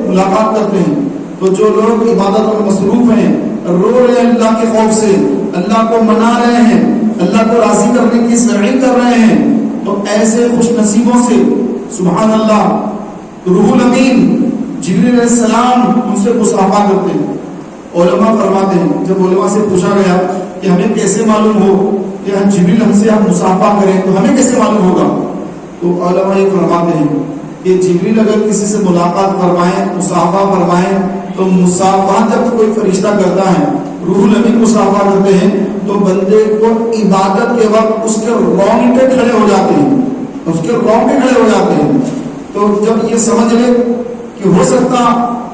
ملاقات کرتے ہیں. تو جو لوگ عبادت میں مصروف ہیں، رو رہے ہیں اللہ کے خوف سے، اللہ کو منا رہے ہیں، اللہ کو راضی کرنے کی سعی کر رہے ہیں، تو ایسے خوش نصیبوں سے سبحان اللہ روح الامین جبریل علیہ السلام ان سے مصافحہ کرتے ہیں. علماء فرماتے ہیں جب علماء سے پوچھا گیا کہ ہمیں کیسے معلوم ہو کہ جبریل ہم سے آپ مصافحہ کریں تو ہمیں کیسے معلوم ہوگا؟ تو علماء یہ فرماتے ہیں کہ جبریل اگر کسی سے ملاقات فرمائیں، مصافحہ فرمائیں، تو مصافحہ جب کوئی فرشتہ کرتا ہے، روح الامین مصافحہ کرتے ہیں، تو بندے کو عبادت کے وقت اس کے رونگٹے کھڑے ہو جاتے ہیں، اس کے رونگٹے کھڑے ہو جاتے ہیں. تو جب یہ سمجھ لے کہ ہو سکتا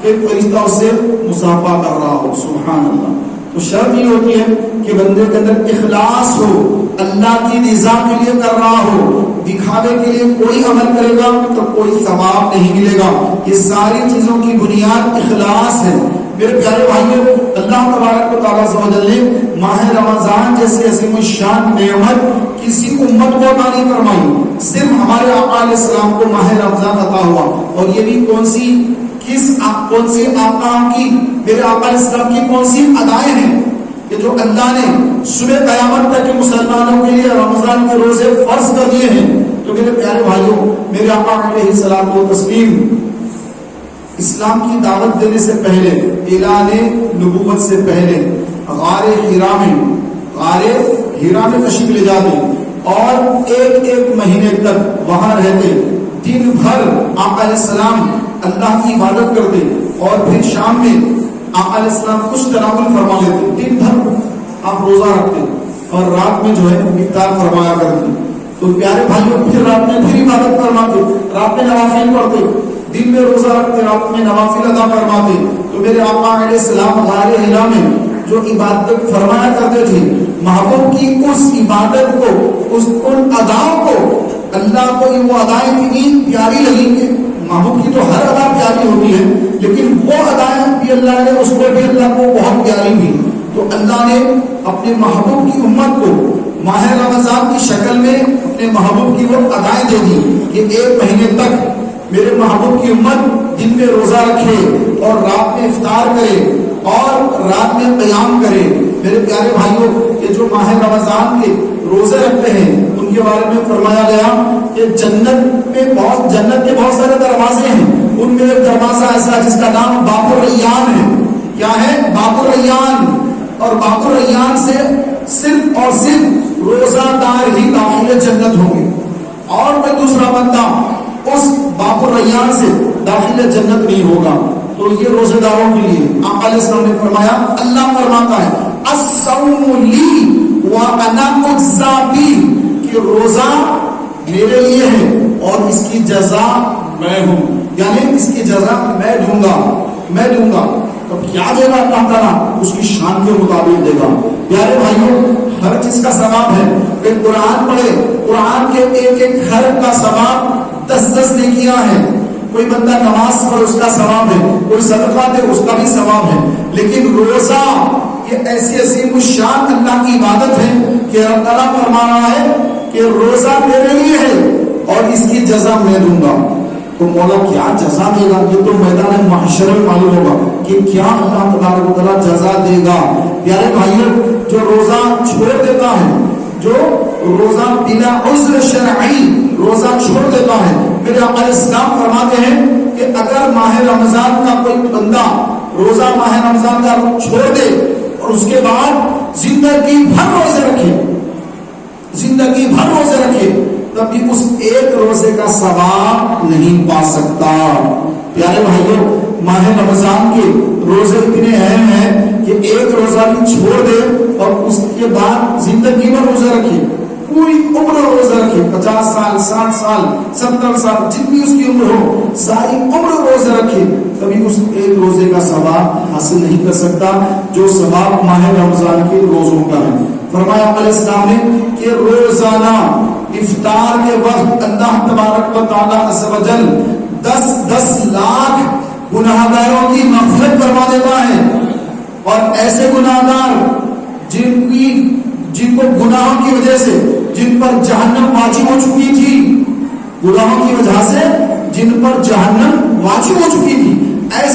کہ فرشتہ اس سے مصافحہ کر رہا ہو، سبحان اللہ. تو شرط یہ ہوتی ہے کہ بندے کے اندر اخلاص ہو، اللہ کی رضا کے لیے کر رہا ہو. دکھاوے کے لیے کوئی عمل کرے گا تو کوئی ثواب نہیں ملے گا. یہ ساری چیزوں کی بنیاد اخلاص ہے. میرے پیارے بھائیوں، اللہ تبارک و تعالیٰ عز و جل نے ماہ رمضان جیسی عظیم الشان نعمت کسی امت کو عطا نہیں فرمائی. صرف ہمارے آقا علیہ السلام کو ماہ رمضان عطا ہوا، اور یہ بھی کون سی آقا کی، میرے آقا علیہ السلام کی کون سی ادائیں ہیں کہ جو اللہ نے صبح قیامت تک کے مسلمانوں کے لیے رمضان کے روزے فرض کر دیے ہیں. تو میرے پیارے بھائیوں، میرے آقا علیہ السلام کو تسلیم اسلام کی دعوت دینے سے پہلے، اعلان نبوت سے پہلے غار ہیرا میں تشریف لے جاتے اور ایک مہینے تک وہاں رہتے. دن بھر آقا علیہ السلام اللہ کی عبادت کرتے اور پھر شام میں آقا علیہ السلام کچھ تناول فرما لیتے. دن بھر آپ روزہ رکھتے اور رات میں جو ہے افطار فرمایا کرتے. تو پیارے بھائیوں، پھر رات میں پھر عبادت فرماتے، رات میں نوافل پڑھتے، دن میں روزہ رکھتے، رات میں نوافل ادا فرماتے. تو میرے آقا علیہ السلام غار ہیرا میں جو عبادت فرمایا کرتے تھے، محبوب کی اس عبادت کو، ان اداؤں کو، اللہ کو وہ ادائیں اتنی پیاری لگیں کہ محبوب کی تو ہر ادا پیاری ہوتی ہے، لیکن وہ ادائیں بھی اللہ نے اس کو بھی اللہ کو بہت پیاری دی. تو اللہ نے اپنے محبوب کی امت کو ماہ رمضان کی شکل میں اپنے محبوب کی وہ ادائیں دے دی کہ ایک مہینے تک میرے محبوب کی امت دن میں روزہ رکھے اور رات میں افطار کرے اور رات میں قیام کرے. میرے پیارے بھائیوں، یہ جو ماہ رمضان کے روزے رکھتے ہیں ان کے بارے میں فرمایا گیا کہ جنت کے بہت سارے دروازے ہیں. ان میں ایک دروازہ ایسا جس کا نام باب الریان ہے. کیا ہے؟ باب الریان. اور باب الریان سے صرف اور صرف روزہ دار ہی داخل جنت ہوں گے، اور کوئی دوسرا بندہ اس باب الریان سے داخل جنت نہیں ہوگا. تو یہ روزے داروں کے لیے آقا علیہ السلام نے فرمایا، اللہ فرماتا ہے الصوم لی وانا اجزا بہ، کہ روزہ میرے لیے ہے اور اس کی جزا میں ہوں، یعنی اس کی جزا میں دوں گا. تو کیا دے گا اللہ تعالیٰ؟ اس کی شان کے مطابق دے گا. پیارے بھائیوں، ہر چیز کا ثواب ہے. کہ قرآن پڑھے، قرآن کے ایک حرف کا ثواب 10 نیکیاں ہیں. کوئی بندہ نماز پڑھے اس کا ثواب ہے، کوئی صدقہ دے اس کا بھی ثواب ہے. لیکن روزہ یہ ایسی عظیم الشان اللہ کی عبادت ہے کہ اللہ تعالیٰ فرما رہا ہے کہ روزہ میرے لیے ہے اور اس کی جزا میں دوں گا. تو مولا کیا جزا دے گا؟ یہ تو میدان محشر میں معلوم ہوگا کہ کیا اللہ تبارک و تعالیٰ جزا دے گا. پیارے بھائیوں، جو روزہ چھوڑ دیتا ہے، جو روزہ بلا عذر شرعی روزہ چھوڑ دیتا ہے، میرے آقا علیہ السلام فرماتے ہیں کہ اگر ماہ رمضان کا کوئی بندہ روزہ ماہ رمضان کا چھوڑ دے اور اس کے بعد زندگی بھر روزے رکھے تب بھی اس ایک روزے کا ثواب نہیں پا سکتا. پیارے بھائیوں، ماہ رمضان کے روزے اتنے اہم ہیں کہ ایک روزہ بھی چھوڑ دے اور اس کے بعد زندگی میں روزہ رکھے، پوری عمر روزہ رکھے، 50 سال 60 سال 70 سال جتنی اس کی عمر ہو، ساری عمر روزہ رکھے، کبھی اس ایک روزے کا ثواب حاصل نہیں کر سکتا جو ثواب ماہ رمضان کے روزوں کا ہے. فرمایا علیہ السلام نے کہ روزانہ افطار کے وقت اللہ تبارک و تعالیٰ عز و جل 10 لاکھ گناہگاروں کی مغفرت کروا دیتا ہے. اور ایسے گناہگار جن کو گناہوں کی وجہ سے جن پر جہنم واجب ہو چکی تھی، گناہوں کی وجہ سے جن پر جہنم واجب ہو چکی تھی، ایسے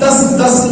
10-10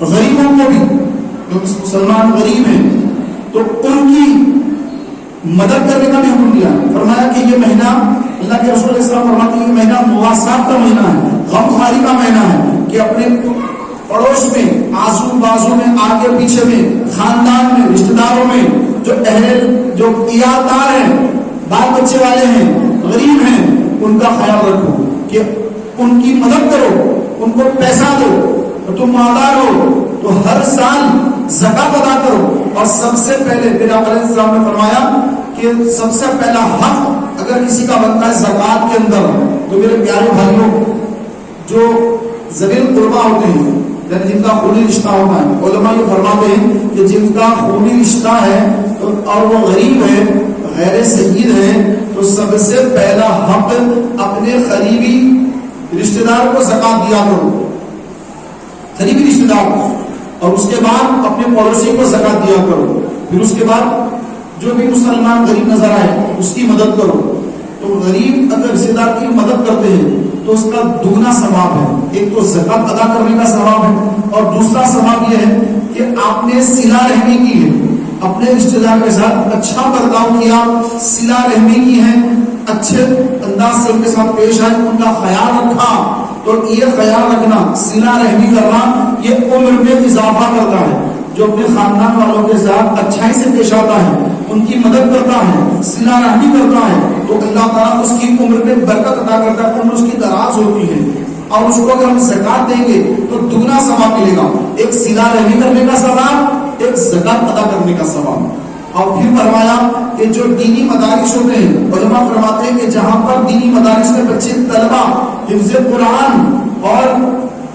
غریبوں کو بھی، جو مسلمان غریب ہیں تو ان کی مدد کرنے کا بھی حکم دیا. فرمایا کہ یہ مہینہ، اللہ کے رسول علیہ السلام فرماتے ہیں یہ مہینہ مواسات کا مہینہ ہے، غم خواری کا مہینہ ہے، کہ اپنے پڑوس میں، آزو بازو میں، آگے پیچھے میں، خاندان میں، رشتہ داروں میں جو جو عیالدار ہیں، بال بچے والے ہیں، غریب ہیں، ان کا خیال رکھو کہ ان کی مدد کرو، ان کو پیسہ دو. تم مالدار ہو تو ہر سال زکات ادا کرو. اور سب سے پہلے میرے آقا علیہ السلام نے فرمایا کہ سب سے پہلا حق اگر کسی کا بنتا ہے زکات کے اندر، تو میرے پیارے بھائیوں جو ذوی القربہ ہوتے ہیں، یعنی جن کا خونی رشتہ ہوتا ہے، علماء یہ فرماتے ہیں کہ جن کا خونی رشتہ ہے اور وہ غریب ہے، غیر سید ہے، تو سب سے پہلا حق اپنے قریبی رشتہ دار کو زکات دیا کرو، قریبی رشتہ دار کو. اور اس کے بعد اپنے پڑوسی کو زکات دیا کرو. پھر اس کے بعد جو بھی مسلمان غریب نظر آئے اس کی مدد کرو. تو غریب اگر رشتہ دار کی مدد کرتے ہیں تو اس کا دگنا ثواب ہے. ایک تو زکات ادا کرنے کا ثواب ہے، اور دوسرا ثواب یہ ہے کہ آپ نے صلہ رحمی کی ہے، اپنے رشتہ دار کے ساتھ اچھا برتاؤ کیا، صلہ رحمی کی ہے، اچھے انداز سے ان کے ساتھ پیش آئے، ان کا خیال رکھا. تو یہ خیال رکھنا، صلہ رحمی کرنا، یہ عمر میں اضافہ کرتا ہے. جو اپنے خاندان والوں کے ساتھ اچھائی سے پیش آتا ہے، ان کی مدد کرتا ہے، صلہ رحمی کرتا ہے، تو اللہ تعالیٰ اس کی عمر میں برکت عطا کرتا ہے، عمر اس کی دراز ہوتی ہے. اور اس کو اگر ہم زکات دیں گے تو دگنا ثواب ملے گا، ایک صلہ رحمی کرنے کا ثواب، ایک زکات ادا کرنے کا ثواب. اور پھر فرمایا کہ جو دینی مدارس ہوتے ہیں، علماء فرماتے ہیں کہ جہاں پر دینی مدارس میں بچے طلبہ حفظ قرآن اور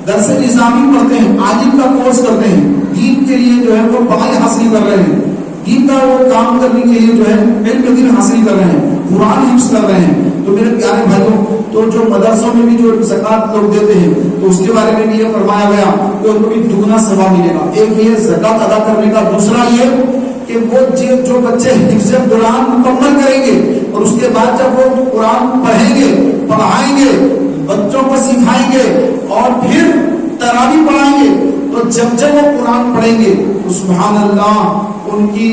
درس نظامی پڑھتے ہیں، عالم کا کورس کرتے ہیں، دین کے لیے جو ہے وہ پڑھائی حاصل کر رہے ہیں، دین کا وہ کام کرنے کے لیے جو ہے علم دین حاصل کر رہے ہیں، قرآن حفظ کر رہے ہیں، تو میرے پیارے بھائیوں، تو جو مدرسوں میں بھی جو زکات لوگ دیتے ہیں تو اس کے بارے میں بھی یہ فرمایا گیا کہ ان کو بھی دگنا ثواب ملے گا. ایک یہ زکات ادا کرنے کا، دوسرا یہ کہ وہ جو بچے حفظ قرآن مکمل کریں گے اور اس کے بعد جب وہ قرآن پڑھیں گے، پڑھائیں گے، بچوں کو سکھائیں گے اور پھر تراویح پڑھائیں گے، تو جب وہ قرآن پڑھیں گے تو سبحان اللہ ان کی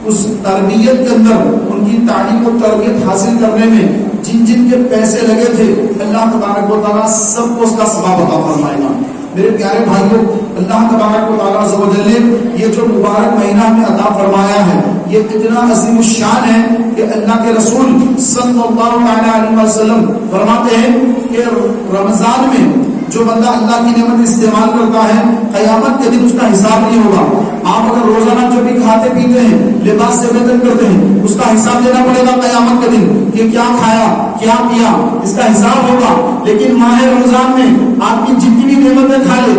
اس تربیت کے اندر، ان کی تعلیم و تربیت حاصل کرنے میں جن کے پیسے لگے تھے، اللہ تبارک و تعالیٰ سب کو اس کا ثواب عطا فرمائے گا. میرے پیارے بھائیوں، اللہ تبارک و تعالیٰ عز و جل نے یہ جو مبارک مہینہ ہمیں عطا فرمایا ہے، یہ اتنا عظیم الشان ہے کہ اللہ کے رسول صلی اللہ علیہ وسلم فرماتے ہیں کہ رمضان میں جو بندہ اللہ کی نعمت استعمال کرتا ہے، قیامت کے دن اس کا حساب نہیں ہوگا. آپ اگر روزانہ جو بھی کھاتے پیتے ہیں، لباس سے ویتن کرتے ہیں، اس کا حساب دینا پڑے گا قیامت کے دن کہ کیا کھایا، کیا پیا، اس کا حساب ہوگا. لیکن ماہ رمضان میں آپ کی جتنی بھی نعمتیں کھا لے،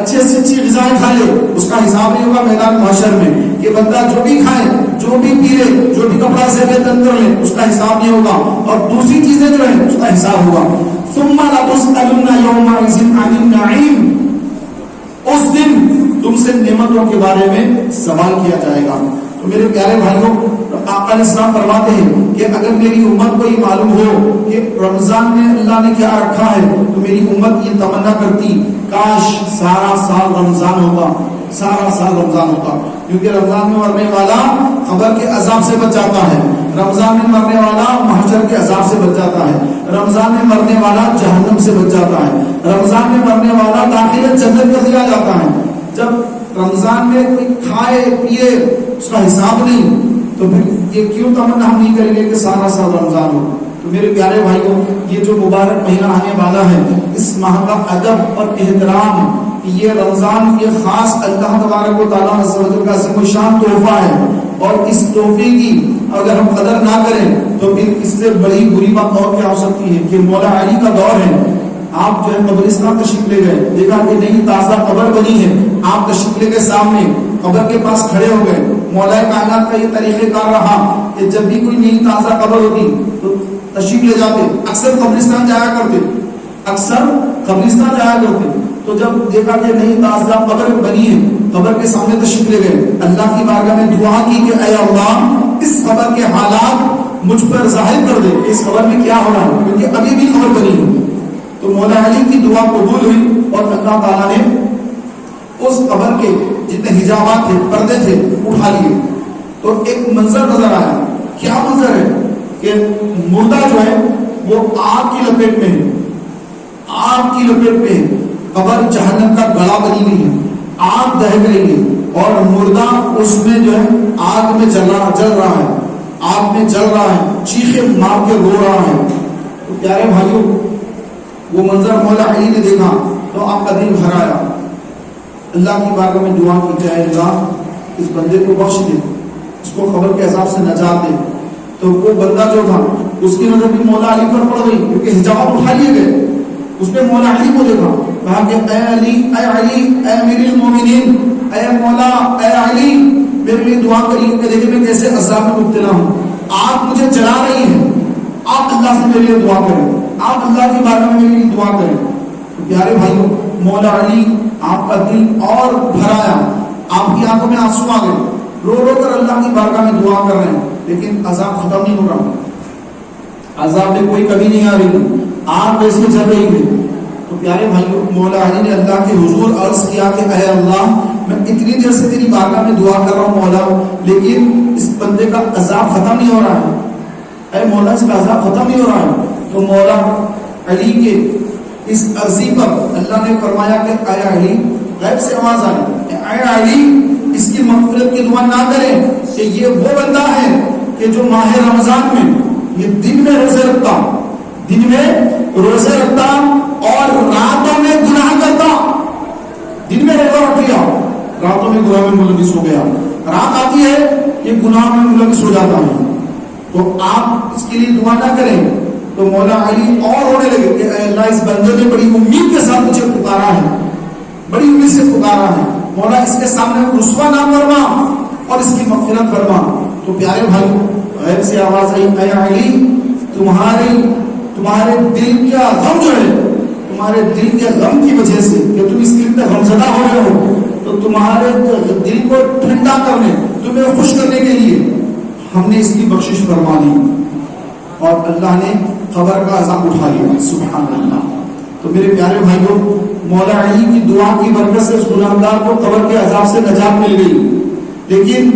اچھی سے اچھی غذائیں کھا لے، اس کا حساب نہیں ہوگا میدان محشر میں. کہ بندہ جو بھی کھائے، جو بھی پی لے، جو بھی کپڑا سے ویتن کر لے، اس کا حساب نہیں ہوگا. اور دوسری چیزیں جو ہیں اس کا حساب ہوگا. ثم لتسألن يومئذ عن النعيم، اس دن تم سے نعمتوں کے بارے میں سوال کیا جائے گا. تو میرے پیارے بھائیوں، آقا علیہ السلام فرماتے ہیں کہ اگر میری امت کو یہ معلوم ہو کہ رمضان میں اللہ نے کیا رکھا ہے، تو میری امت یہ تمنا کرتی کاش سارا سال رمضان ہوتا، سارا سال رمضان ہوتا. کیونکہ رمضان میں مرنے والا قبر کے عذاب سے بچ جاتا ہے، رمضان میں مرنے والا محشر کے عذاب سے بچ جاتا ہے، رمضان میں مرنے والا جہنم سے بچ جاتا ہے، رمضان میں مرنے والا داخل جنت کر دیا جاتا ہے. جب رمضان میں کوئی کھائے پیے اس کا حساب نہیں، تو پھر یہ کیوں تمنا ہم نہیں کریں گے کہ سارا سال رمضان ہو. تو میرے پیارے بھائیوں، یہ جو مبارک مہینہ آنے والا ہے، اس ماہ کا ادب اور احترام، یہ رمضان یہ خاص اللہ تبارک و تعالیٰ عز و جل کا عظیم الشان تحفہ ہے. اور اس تحفے کی اگر ہم قدر نہ کریں تو پھر اس سے بڑی بری بات اور کیا ہو سکتی ہے کہ مولا علی کا دور ہے. آپ جو ہے قبرستان تشریف لے گئے، دیکھا کہ نئی تازہ قبر بنی ہے، آپ تشریف لے کے سامنے قبر کے پاس کھڑے ہو گئے. مولا کائنات کا یہ طریقہ کار رہا کہ جب بھی کوئی نئی تازہ قبر ہوتی تو تشریف لے جاتے، اکثر قبرستان جایا کرتے، تو جب دیکھا کہ نئی تازہ قبر بنی ہے، قبر کے سامنے تشریف لے گئے، اللہ کی بارگاہ میں دعا کی کہ اے اللہ اس قبر کے حالات مجھ پر ظاہر کر دے کہ اس قبر میں کیا ہو رہا ہے، کیونکہ ابھی بھی قبر بنی ہے. تو مولا علی کی دعا قبول ہوئی اور اللہ تعالیٰ نے اس قبر کے جتنے حجابات تھے، پردے تھے، اٹھا لیے. تو ایک منظر نظر آیا. کیا منظر ہے کہ مردہ جو ہے وہ آگ کی لپیٹ میں ہے، آگ کی لپیٹ میں ہے. قبر جہنم کا گڑھا بنی ہوئی ہے، آگ دہک رہی ہے اور مردہ اس میں جو ہے آگ میں جل رہا ہے، آگ میں جل رہا ہے، چیخیں مار کے رو رہا ہے. تو پیارے بھائیوں، وہ منظر مولا علی نے دیکھا تو آپ کا دل بھر آیا. اللہ کی بارگاہ میں دعا کی جائے، اللہ اس بندے کو بخش دے، اس کو قبر کے عذاب سے نجات دے. تو وہ بندہ جو تھا اس کی نظر بھی مولا علی پر پڑ گئی، کیونکہ حجاب اٹھا لیے گئے. اس نے مولا علی کو دیکھا، کہا کہ اے علی، اے علی، اے امیر المومنین، اے مولا، اے علی میرے لیے دعا کریے کہ دیکھیں میں کیسے عذاب میں مبتلا ہوں، آگ مجھے جلا رہی ہے، آپ اللہ سے میرے لیے دعا کریں، آپ اللہ کی بارگاہ میں میرے لیے دعا کریں. تو پیارے بھائیوں، مولا علی آپ کا دل اور بھر آیا، آپ کی آنکھوں میں آنسو آ گئے، رو رو کر اللہ کی بارگاہ میں دعا کر رہے ہیں. لیکن عذاب ختم نہیں ہو رہا، عذاب میں کوئی کمی نہیں آ رہی، آگ ویسے جل رہی ہے. تو پیارے بھائیوں، مولا علی نے اللہ کے حضور عرض کیا کہ اے اللہ، میں اتنی دیر سے تیری بارگاہ میں دعا کر رہا ہوں مولا، لیکن اس بندے کا عذاب ختم نہیں ہو رہا ہے. اے مولا، اس کا عذاب ختم نہیں ہو رہا ہے. تو مولا علی کے اس عرضی پر اللہ نے فرمایا کہ اے علی، غیب سے آواز آئی، اے علی اس کی مغفرت کی دعا نہ کریں کہ یہ وہ بندہ ہے کہ جو ماہ رمضان میں یہ دن میں روزے رکھتا، دن میں روزے رکھتا اور راتوں میں گناہ کرتا. دن میں روزہ رکھ لیا، راتوں میں گناہ میں ملوث ہو گیا، رات آتی ہے کہ گناہ میں ملوث ہو جاتا ہے. تو آپ اس کے لیے دعا نہ کریں. تو مولا علی اور رونے لگے کہ اے اللہ، اس بندے نے بڑی امید کے ساتھ مجھے پکارا ہے، بڑی امید سے پکارا ہے، مولا اس کے سامنے رسوا نہ فرما اور اس کی مغفرت فرما. تو پیارے بھائی، غیب سے آواز آئی، اے علی تمہارے دل کا غم جو ہے، تمہارے دل کے غم کی وجہ سے کہ تم اس کے غمزدہ ہو رہے ہو، تو تمہارے دل کو ٹھنڈا کرنے، تمہیں خوش کرنے کے لیے ہم نے اس کی بخشش فرما دی اور اللہ نے قبر کا عذاب اٹھا لیا. سبحان اللہ. تو میرے پیارے بھائیوں، مولا علی کی دعا کی برکت سے اس گناہگار کو قبر کے عذاب سے نجات مل گئی. لیکن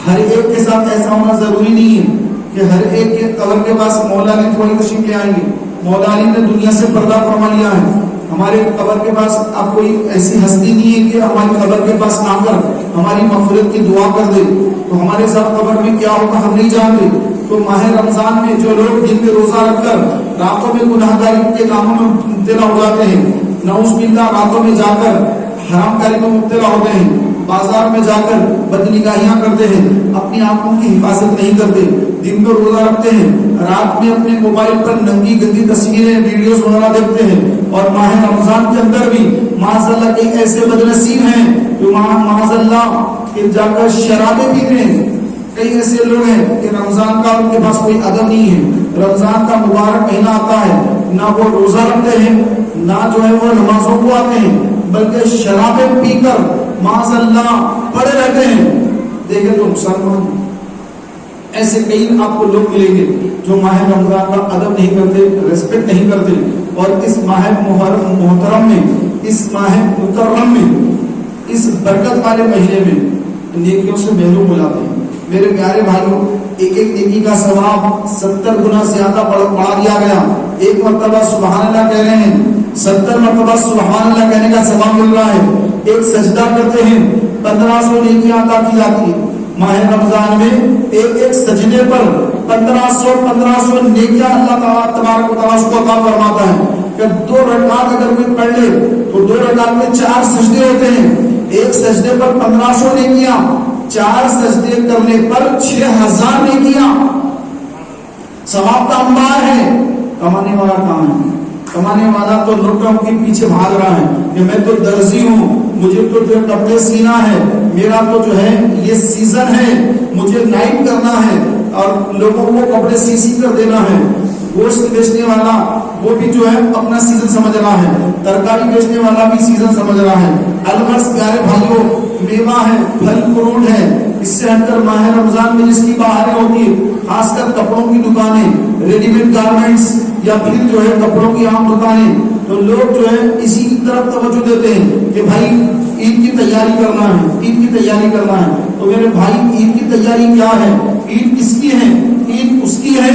ہر ایک کے ساتھ ایسا ہونا ضروری نہیں ہے کہ ہر ایک کے قبر کے پاس مولا علی تھوڑی تشریف لے آئیں گے. مولا علی نے دنیا سے پردہ فرما لیا ہے. ہمارے قبر کے پاس اب کوئی ایسی ہستی نہیں ہے کہ ہماری قبر کے پاس آ کر ہماری مغفرت کی دعا کر دے. تو ہمارے ساتھ قبر میں کیا ہوگا ہم نہیں جانتے. تو ماہ رمضان میں جو لوگ دن میں روزہ رکھ کر راتوں میں گناہگاری کے کاموں میں مبتلا ہو جاتے ہیں، نعوذ باللہ راتوں میں جا کر حرام کاری میں مبتلا ہوتے ہیں، بازار میں جا کر بدنگاہیاں کرتے ہیں، اپنی آنکھوں کی حفاظت نہیں کرتے، دن میں روزہ رکھتے ہیں، رات میں اپنے موبائل پر ننگی گندی تصویریں ویڈیوز وغیرہ دیکھتے ہیں، اور ماہ رمضان کے اندر بھی معاذ اللہ کے ایسے بدنصیب ہیں جو معاذ اللہ کہ جا کر شرابیں پیتے ہیں. کئی ایسے لوگ ہیں کہ رمضان کا ان کے پاس کوئی ادب نہیں ہے، رمضان کا مبارک مہینہ آتا ہے، نہ وہ روزہ رکھتے ہیں، نہ جو ہے وہ نمازوں کو آتے ہیں، بلکہ شرابیں پی کر معاذ اللہ پڑے رہتے ہیں. دیکھیں تو مسلمان ایسے کئی آپ کو لوگ ملیں گے جو ماہ رمضان کا ادب نہیں کرتے، ریسپیکٹ نہیں کرتے، اور اس ماہ محترم میں، اس ماہ مکرم میں، اس برکت والے مہینے میں نیکیوں سے محروم ہو جاتے ہیں. میرے پیارے بھائیوں، ایک ایک نیکی کا ثواب 70 گنا زیادہ بڑھا دیا گیا. ایک مرتبہ سبحان اللہ کہہ رہے ہیں، 70 مرتبہ سبحان اللہ کہنے کا ثواب مل رہا ہے. ایک سجدہ کرتے ہیں 1500 نیکیاں عطا کی جاتی ہے. ماہ رمضان میں ایک ایک سجدے پر 1500 نیکیاں اللہ تعالیٰ تبارک و تعالیٰ کو عطا فرماتا ہے. کہ 2 رکعت اگر کوئی پڑھ لے تو 2 رکعت میں 4 سجدے ہوتے ہیں. ایک سجدے پر 1500 نیکیاں، 4 سجدے کرنے پر 6000 نیکیاں. ثواب کا انبار ہے. کمانے والا کام ہے، کمانے والا تو لوٹوں کے پیچھے بھاگ رہا ہے کہ میں تو درزی ہوں، مجھے تو جو کپڑے سینا ہے، میرا تو جو ہے یہ سیزن ہے، مجھے نائٹ کرنا ہے اور لوگوں کو کپڑے سی کر دینا ہے. گوشت بیچنے والا وہ بھی جو ہے اپنا سیزن سمجھ رہا ہے، ترکاری بیچنے والا بھی سیزن سمجھ رہا ہے. البرس پیارے بھائیوں، میوہ ہے، پھل فروٹ ہے، اس سے ہٹ کر ماہ رمضان میں جس کی بہاریں ہوتی ہے، خاص کر کپڑوں کی دکانیں، ریڈی میڈ گارمنٹس یا پھر جو ہے کپڑوں کی عام دکانیں، تو لوگ جو ہے اسی طرف توجہ دیتے ہیں کہ بھائی عید کی تیاری کرنا ہے، عید کی تیاری کرنا ہے. تو میرے بھائی عید کی تیاری کیا ہے؟ عید کس کی ہے؟ عید اس کی ہے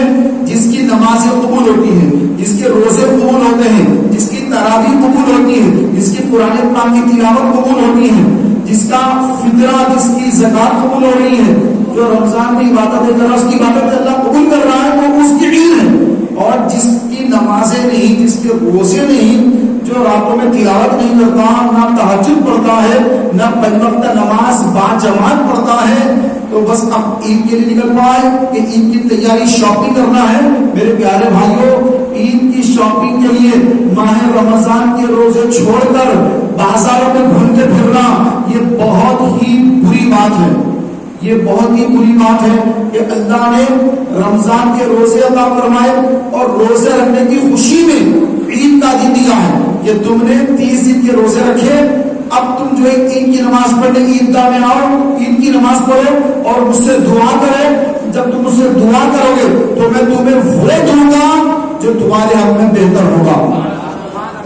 جس کی نمازیں قبول ہوتی ہیں، جس کے روزے قبول ہوتے ہیں، جس کی تراویح قبول ہوتی ہے، جس کی قرآن پاک کی تلاوت قبول ہوتی ہے، جس کا فطرہ، جس کی زکات قبول ہو رہی ہے. جو رمضان میں عبادت کر رہا ہے اس کی عبادت اللہ قبول کر رہا ہے، وہ اس کی عید ہے. اور جس کی نمازیں نہیں، جس کے روزے نہیں، جو راتوں میں تلاوت نہیں کرتا، نہ تہجد پڑھتا ہے، نہ پنج وقت نماز باجماعت پڑھتا ہے، تو بس اب عید کے لیے نکل پائے کہ عید کی تیاری شاپنگ کرنا ہے. میرے پیارے بھائیوں، عید کی شاپنگ کے لیے ماہ رمضان کے روزے چھوڑ کر بازاروں میں گھومتے پھرنا یہ بہت ہی بری بات ہے. یہ بہت ہی بری بات ہے کہ اللہ نے رمضان کے روزے عطا فرمائے اور روزے رکھنے کی خوشی میں عید کا دن دیا ہے کہ تم نے 30 دن کے روزے رکھے. اب تم جو ہے عید کی نماز پڑھنے عیدگاہ میں آؤ، عید کی نماز پڑھو اور مجھ سے دعا کرے. جب تم مجھ سے دعا کرو گے تو میں تمہیں وہ دوں گا جو تمہارے حق میں بہتر ہوگا.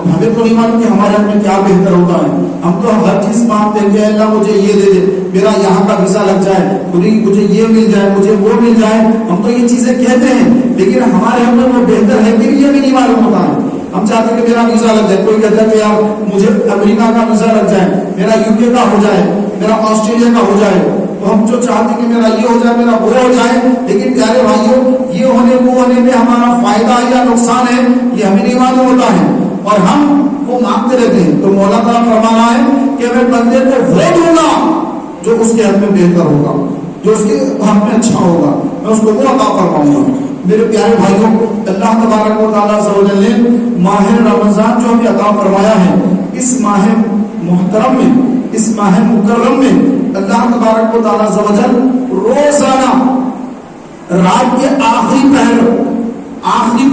ہمیں تو نہیں معلوم کہ ہمارے حق میں کیا بہتر ہوتا ہے. ہم تو ہر چیز مانگتے ہیں کہ اللہ مجھے یہ دے دے، میرا یہاں کا ویزا لگ جائے، مجھے یہ مل جائے، مجھے وہ مل جائے. ہم تو یہ چیزیں کہتے ہیں لیکن ہمارے حق میں وہ بہتر ہے کہ یہ بھی نہیں معلوم ہوتا ہے. ہم چاہتے ہیں کہ میرا ویزا لگ جائے، کوئی کہتا ہے کہ یار مجھے امریکہ کا ویزا لگ جائے، میرا UK کا ہو جائے، میرا آسٹریلیا کا ہو جائے. تو ہم جو چاہتے ہیں کہ میرا یہ ہو جائے، میرا وہ ہو جائے. لیکن پیارے بھائیوں، یہ ہونے وہ ہونے میں ہمارا فائدہ یا نقصان ہے یہ ہمیں نہیں معلوم ہوتا ہے اور ہم وہ مانگتے رہتے ہیں. تو مولا تعالیٰ فرما رہا ہے کہ میں بندے کو وہ دوں گا جو اس کے حق میں بہتر ہوگا، جو اس کے حق میں اچھا ہوگا، میں اس کو وہ عطا فرماؤں گا. میرے پیارے بھائیوں، اللہ تبارک و تعالیٰ عز و جل نے ماہ رمضان جو ہمیں عطا فرمایا ہے، اس ماہ محترم میں، اس ماہ مکرم میں اللہ تبارک و تعالیٰ عز و جل روزانہ رات کے آخری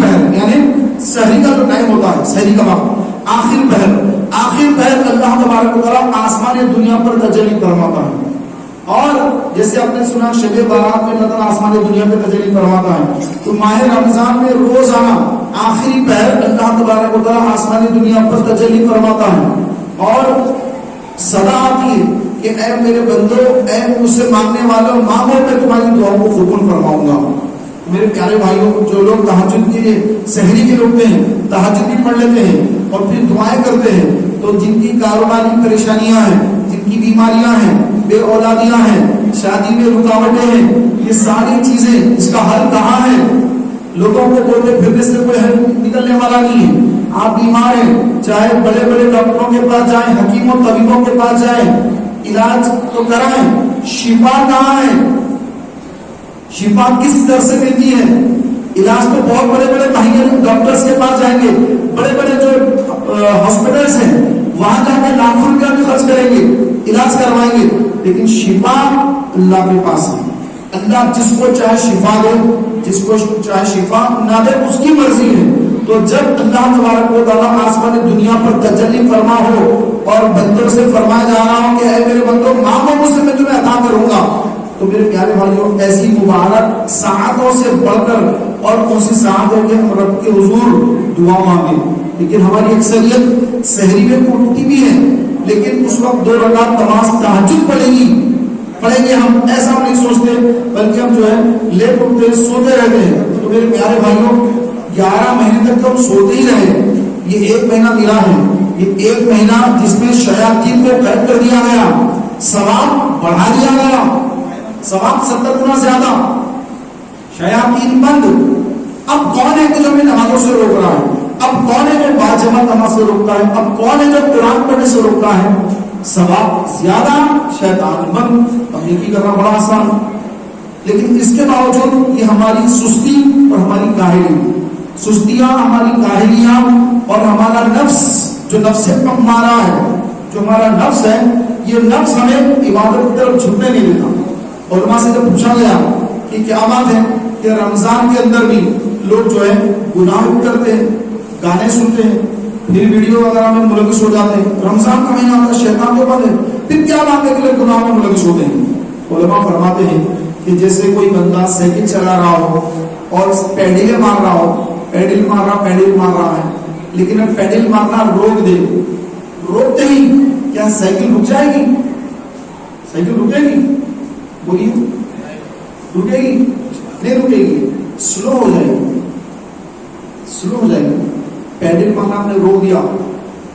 پہر یعنی سحری کا جو ٹائم ہوتا ہے، سحری کا وقت، آخر پہر اللہ تبارک و تعالیٰ آسمان دنیا پر تجلی فرماتا ہے. اور جیسے آپ نے سنا شب بارات میں اللہ تعالیٰ آسمان دنیا پہ تجلی فرماتا ہے، تو ماہ رمضان میں روزانہ آخری پہر اللہ تبارک و تعالیٰ آسمان دنیا پر تجلی فرماتا ہے اور صدا آتی ہے کہ اے میرے بندو، اے مجھ سے مانگنے والوں، مانگو میں تمہاری دعاؤں کو قبول فرماؤں گا. میرے پیارے بھائیوں، جو لوگ تہجد کے سحری کے روکتے ہیں، تہجد بھی پڑھ لیتے ہیں اور پھر دعائیں کرتے ہیں، تو جن کی کاروباری پریشانیاں ہیں، جن کی بیماریاں ہیں، بے اولادیاں ہیں، شادی میں رکاوٹیں ہیں، یہ ساری چیزیں اس کا حل کہاں ہے؟ لوگوں کو بولتے پھرنے سے کوئی حل نکلنے والا نہیں ہے. آپ بیمار ہیں، چاہے بڑے بڑے ڈاکٹروں کے پاس جائیں، حکیموں طبیبوں کے پاس جائیں، علاج تو کرائیں، شفا کہاں ہے؟ شفا کس در سے ملتی ہے؟ علاج تو بہت بڑے بڑے مہنگے ڈاکٹرز کے پاس جائیں گے، بڑے بڑے جو ہاسپٹلس ہیں وہاں جا کے لاکھوں روپیہ بھی خرچ کریں گے، علاج کروائیں گے، لیکن شفا اللہ کے پاس ہے. اللہ جس کو چاہے شفا دے، جس کو چاہے شفا نہ دے، اس کی مرضی ہے. تو جب اللہ تبارک و تعالیٰ آسمان دنیا پر تجلی فرما ہو اور بندوں سے فرمایا جا رہا ہو کہ اے میرے بندوں مانگو مجھ سے، میں تمہیں عطا کروں گا، تو میرے پیارے بھائیوں ایسی مبارک ساعتوں سے بڑھ کر اور کون سی ساعت ہے کہ ہم رب کے حضور دعا مانگیں. لیکن ہماری اکثریت سحری میں اٹھتی بھی ہے لیکن اس وقت 2 رکعت نماز تہجد پڑھیں گے ہم ایسا نہیں سوچتے، بلکہ ہم جو ہے لیٹ اٹھتے ہیں، سوتے رہتے ہیں. تو میرے پیارے بھائیوں 11 مہینے تک تو ہم سوتے ہی رہے. یہ 1 مہینہ ملا ہے، یہ 1 مہینہ جس میں شیاطین کو قید کر دیا گیا، ثواب بڑھا دیا گیا، ثواب 70 گنا زیادہ، شیاطین بند. اب کون ہے کہ جو ہمیں نمازوں سے روک رہا ہے؟ اب کون ہے جو باجماعت نماز سے روکتا ہے؟ اب کون ہے جو قرآن پڑھنے سے روکتا ہے؟ ثواب زیادہ، شیطان بند. اب نیکی کرنا بڑا آسان، لیکن اس کے باوجود یہ ہماری سستی اور ہماری کاہلی، سستیاں، ہماری کاہلیاں اور ہمارا نفس جو نفس امارہ ہے، جو ہمارا نفس ہے، یہ نفس ہمیں عبادت کی طرف جھکنے نہیں دیتا. علماء سے جب پوچھا گیا کہ کیا بات ہے کہ رمضان کے اندر بھی لوگ جو ہے گناہ کرتے ہیں، گانے سنتے ہیں، پھر ویڈیو وغیرہ میں ملوث ہو جاتے ہیں، رمضان کا مہینہ ہوتا ہے، شیطان کے بند ہے، پھر کیا بات ہے کہ لوگ گناہوں میں ملوث ہوتے ہیں؟ علماء فرماتے ہیں کہ جیسے کوئی بندہ سائیکل چلا رہا ہو اور پیڈل مار رہا ہے، لیکن اب پیڈل مارنا روک دے، روکتے ہی کیا کیا سائیکل رک جائے گی؟ سائیکل رکے گی؟ بولیے رکے گی؟ نہیں رکے گی، سلو ہو جائے گی، سلو ہو جائے گی. پیڈل مارنا آپ نے روک دیا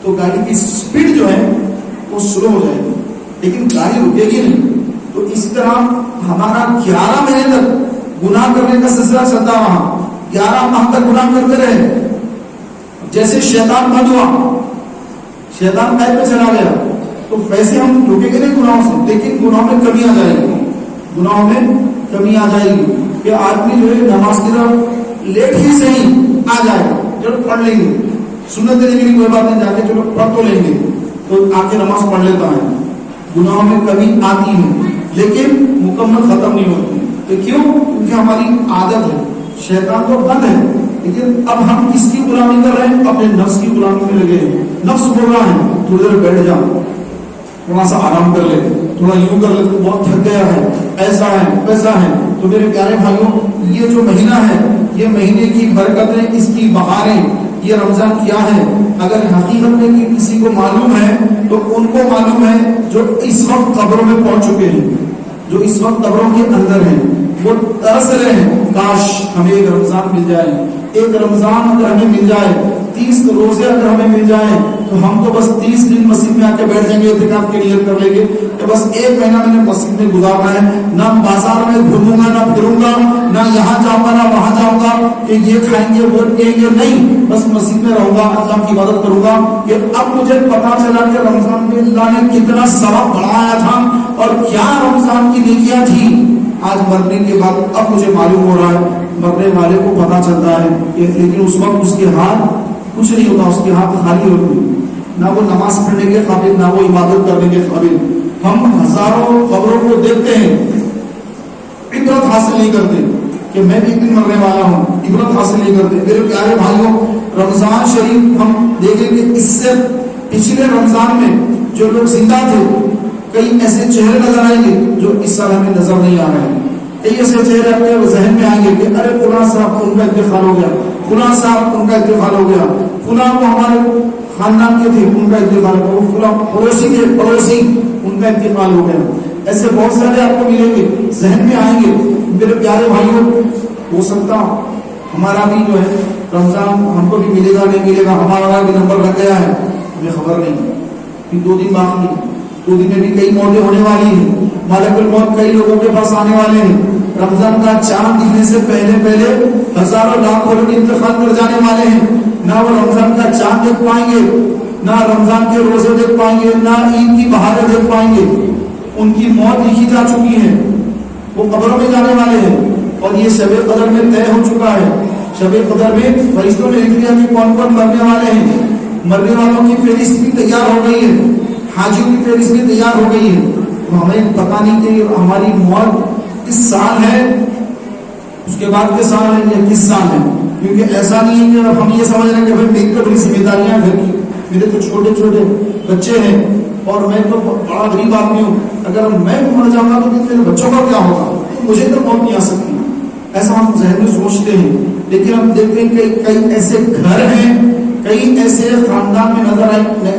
تو گاڑی کی سپیڈ جو ہے وہ سلو ہو جائے گی، لیکن گاڑی رکے گی نہیں. تو اسی طرح ہمارا 11 مہینے تک گناہ کرنے کا سلسلہ چلتا، وہاں 11 ماہ تک گناہ کرتے رہے. جیسے شیطان بند ہوا، شیطان قید میں چلا گیا، تو ویسے ہم رکیں گے نہیں گناہوں سے، لیکن گناہوں میں کمی آ جائے گی، گناہوں میں کمی آ جائے گی کہ آدمی جو ہے نماز کی طرف لیٹ ہی صحیح آ جائے، چلو پڑھ لیں گے، سنت دینے کی کوئی بات نہیں، جا کے چلو پڑھ تو لیں گے، تو آ کے نماز پڑھ لیتا ہے. گناہوں میں کمی آتی ہے لیکن مکمل ختم نہیں ہوتی. تو کیوں؟ کیونکہ ہماری عادت ہے. شیطان تو بند ہے، لیکن اب ہم کس کی غلامی کر رہے ہیں؟ اپنے نفس کی غلامی میں لگے ہیں. نفس بول رہا ہے تھوڑی دیر بیٹھ جا، تھوڑا سا آرام کر لے، تھوڑا یوں کر لے، تو بہت تھک گیا ہے، ایسا ہے ویسا ہے. تو میرے پیارے بھائیوں، یہ جو مہینہ ہے، یہ مہینے کی برکتیں، اس کی بہاریں، یہ رمضان کیا ہے؟ اگر حقیقت میں کسی کو معلوم ہے تو ان کو معلوم ہے جو اس وقت قبروں میں پہنچ چکے ہیں، جو اس وقت قبروں کے اندر ہیں. وہ ترس رہے ہیں کاش ہمیں ایک رمضان مل جائے، ایک رمضان اگر ہمیں مل جائے، 30 روزے اگر ہمیں مل جائیں تو ہم تو بس 30 دن مسجد میں آ کے بیٹھ جائیں گے، اعتکاف کی نیت کر لیں گے کہ بس ایک مہینہ میں نے مسجد میں گزارنا ہے، نہ بازار میں گھوموں گا، نہ پھروں گا، نہ یہاں جاؤں گا، نہ وہاں جاؤں گا کہ یہ کھائیں گے وہ پیئیں گے، نہیں، بس مسجد میں رہوں گا، اللہ کی عبادت کروں گا. کہ اب مجھے پتا چلا کہ رمضان میں اللہ نے کتنا ثواب بڑھایا تھا اور کیا رمضان کی نیکیاں تھی. آج مرنے کے بعد اب مجھے معلوم ہو رہا ہے، مرنے والے کو پتا چلتا ہے کہ لیکن اس وقت اس کے ہاتھ کچھ نہیں ہوتا، اس کے ہاتھ خالی ہوتے، نہ وہ نماز پڑھنے کے قابل، نہ وہ عبادت کرنے کے قابل. ہم ہزاروں خبروں کو دیکھتے ہیں، عبرت حاصل نہیں کرتے کہ میں بھی ایک دن مرنے والا ہوں، عبرت حاصل نہیں کرتے. میرے پیارے بھائیوں، رمضان شریف ہم دیکھیں گے، اس سے پچھلے رمضان میں جو لوگ زندہ تھے، کئی ایسے چہرے نظر آئیں گے جو اس سال ہمیں نظر نہیں آ رہے ہیں. کئی ایسے چہرے اپنے ذہن میں آئیں گے کہ ارے فلاں صاحب ان کا انتقال ہو گیا، فلاں صاحب ان کا انتقال ہو گیا، فلاں کو ہمارے خاندان کے تھے ان کا انتقال ہو گیا، فلاں پڑوسی کے پڑوسی ان کا انتقال ہو گیا. ایسے بہت سارے آپ کو ملیں گے، ذہن میں آئیں گے. میرے پیارے بھائیوں، ہو سکتا ہمارا بھی جو ہے رمضان ہم کو بھی ملے گا نہیں ملے گا، ہمارا بھی نمبر لگ گیا ہے، ہمیں خبر نہیں. پھر 2 دن باقی، 2 دن میں بھی کئی موتیں ہونے والی ہیں، ملک الموت کئی لوگوں کے پاس آنے والے ہیں. رمضان کا چاند دکھنے سے پہلے ہزاروں لاکھوں لوگ انتقال کر جانے والے ہیں. نہ وہ رمضان کا چاند دیکھ پائیں گے، نہ رمضان کے روزے دیکھ پائیں گے، نہ عید کی بہاریں دیکھ پائیں گے. ان کی موت لکھی جا چکی ہے، وہ قبروں میں جانے والے ہیں. اور یہ شب قدر میں طے ہو چکا ہے. شب قدر میں فرشتوں نے لکھ دیا کہ کون کون مرنے والے ہیں. مرنے والوں کی فہرست بھی تیار ہو گئی ہے، حاجیوں کی فہرست بھی تیار ہو گئی ہے. تو ہمیں پتہ نہیں کہ ہماری موت کس سال ہے، اس کے بعد کے سال ہے یا کس سال ہے. کیونکہ ایسا نہیں ہے کہ ہم یہ سمجھ رہے ہیں کہ بھائی میری تو بڑی ذمہ داریاں گھر کی، میرے تو چھوٹے چھوٹے بچے ہیں اور میں تو بڑا غریب آدمی ہوں، اگر میں مر جاؤں گا تو میرے بچوں کا کیا ہوگا، مجھے تو موت نہیں آ سکتی. ایسا ہم ذہن میں سوچتے ہیں. لیکن ہم دیکھتے ہیں کہ کئی ایسے گھر ہیں، کئی ایسے خاندان میں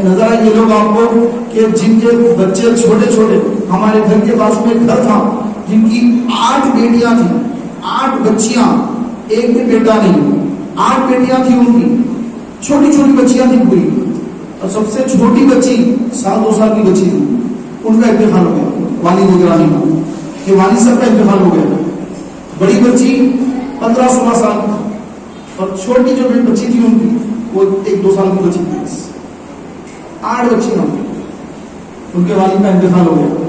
نظر آئے یہ لوگ آپ کو کہ جن کے بچے چھوٹے چھوٹے. ہمارے گھر کے پاس میں ایک گھر تھا جن کی 8 بیٹیاں تھیں، 8 بچیاں، ایک بھی بیٹا نہیں. 8 بیٹیاں تھیں ان کی، چھوٹی چھوٹی بچیاں تھیں پوری. اور سب سے چھوٹی بچی 2 سال کی بچی تھی، ان کا انتقال ہو گیا والد گرامی کا، کہ والد صاحب کا انتقال ہو گیا. بڑی بچی 15-16 سال کی، اور چھوٹی جو بچی تھی ان کی وہ 1-2 سال کی بچی تھی. 8 بچیاں، ان کے والد کا انتقال ہو گیا.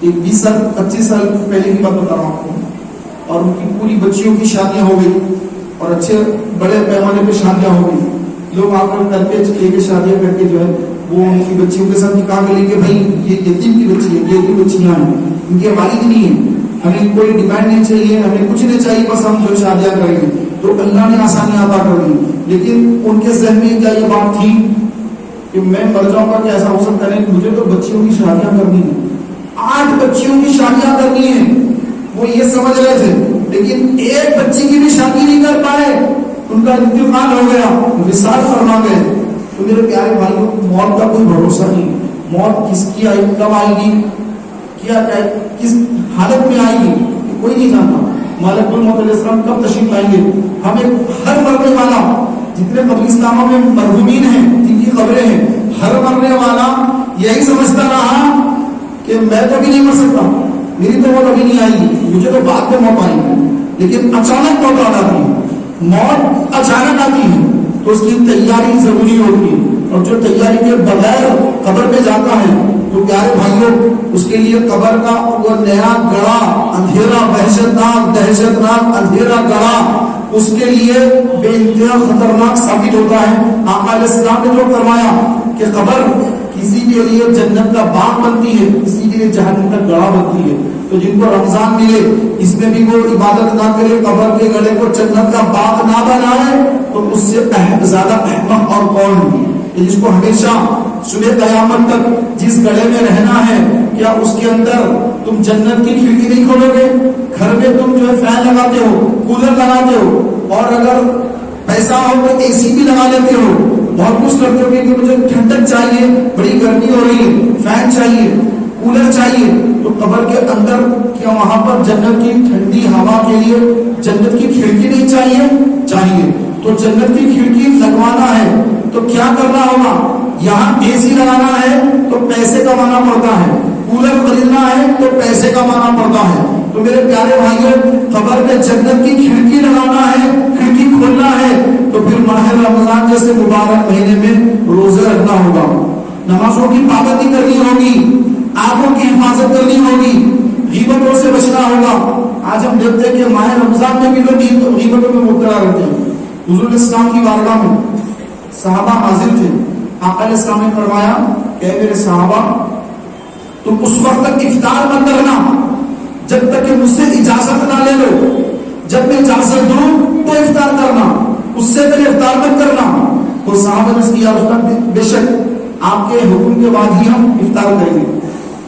20-25 سال پہلے کی بات بتا رہا ہوں آپ کو. اور ان کی پوری بچیوں کی شادیاں ہو گئی اور اچھے بڑے پیمانے پہ شادیاں ہو گئی. لوگ آ کر کے شادیاں کر کے جو ہے وہ ان کی بچیوں کے ساتھ نکاح کر لیں کہ بھائی یہ یتیم کی بچی ہے، یہ بچیاں ہیں، ان کے والد نہیں ہیں، ہمیں کوئی ڈیمانڈ نہیں چاہیے، ہمیں کچھ نہیں چاہیے، بس ہم جو شادیاں کریں گے. تو اللہ نے آسانی عطا کر دی. لیکن ان کے ذہن میں کیا یہ بات تھی کہ میں مر جاؤں گا کہ ایسا ہو سکتا ہے؟ مجھے تو بچیوں کی شادیاں کرنی ہیں، 8 بچیوں کی شادیاں کرنی ہیں. وہ یہ سمجھ رہے تھے، لیکن ایک بچی کی بھی شادی نہیں کر پائے. ان کا انتقال ہو گیا، وصال فرما گئے. تو میرے پیارے بھائیوں، موت کا کوئی بھروسہ نہیں. موت کس کی آئی، کب آئے گی، کیا کس حالت میں آئے گی، کوئی نہیں جانتا. ملک الموت علیہ السلام کب تشریف لائیں گے. ہمیں ہر مرنے والا، جتنے قبرستانوں میں مرحومین ہیں جن کی قبریں ہیں، ہر مرنے والا یہی سمجھتا رہا کہ میں تو ابھی نہیں مر سکتا، میری تو موت ابھی نہیں آئے گی، مجھے تو بعد میں موت آئے گی. لیکن اچانک موت آ جاتی ہے، موت اچانک آتی ہے تو اس کی تیاری ضروری ہوتی ہے. اور جو تیاری کے بغیر قبر پہ جاتا ہے تو پیارے بھائیوں اس کے لیے قبر کا وہ نیا گڑھا، اندھیرا، دہشت ناک اندھیرا گڑھا اس کے لیے بے انتہا خطرناک ثابت ہوتا ہے. آقا علیہ السلام نے جو فرمایا کہ قبر کسی کے لیے جنت کا باغ بنتی ہے، کسی کے لیے جہنم کا گڑھا بنتی ہے. تو جن کو رمضان ملے اس میں بھی وہ عبادت نہ کرے، قبر کے گڑھے کو جنت کا باغ نہ بنائے تو اس سے زیادہ احمق اور کون ہے. جس کو ہمیشہ صبح قیامت تک جس گڑھے میں رہنا ہے، کیا اس کے اندر تم جنت کی کھڑکی نہیں کھولو گے؟ گھر میں تم جو ہے فین لگاتے ہو، کولر لگاتے ہو، اور اگر پیسہ ہو تو اے سی بھی لگا لیتے ہو، بہت کچھ کرتے ہو کہ مجھے ٹھنڈک چاہیے، بڑی گرمی ہو رہی ہے، فین چاہیے، کولر چاہیے. تو قبر کے اندر کیا وہاں پر جنت کی ٹھنڈی ہوا کے لیے جنت کی کھڑکی نہیں چاہیے؟ چاہیے. تو جنت کی کھڑکی لگوانا ہے تو کیا کرنا ہوگا؟ یہاں اے سی لگانا ہے تو پیسے کمانا پڑتا ہے، کولر خریدنا ہے تو پیسے کمانا پڑتا ہے. تو میرے پیارے بھائیوں قبر میں جنت کی کھڑکی لگانا ہے، کھڑکی کھولنا ہے تو پھر ماہ رمضان جیسے مبارک مہینے میں روزے رکھنا ہوگا، نمازوں کی پابندی کرنی ہوگی، آنکھوں کی حفاظت کرنی ہوگی، غیبتوں سے بچنا ہوگا. آج ہم دیکھتے ہیں کہ ماہ رمضان میں بھی لوگ غیبتوں میں مبتلا رہتے ہیں. حضور اسلام کی بارگاہ میں صحابہ حاضر تھے. آقا علیہ السلام نے فرمایا کہ اے میرے صحابہ تم اس وقت تک افطار مت کرنا جب تک کہ مجھ سے اجازت نہ لے لو. جب میں اجازت دوں تو افطار کرنا، اس سے پہلے افطار مت کرنا. تو صحابہ نے کیا بے شک آپ کے حکم کے بعد ہی ہم افطار کریں گے.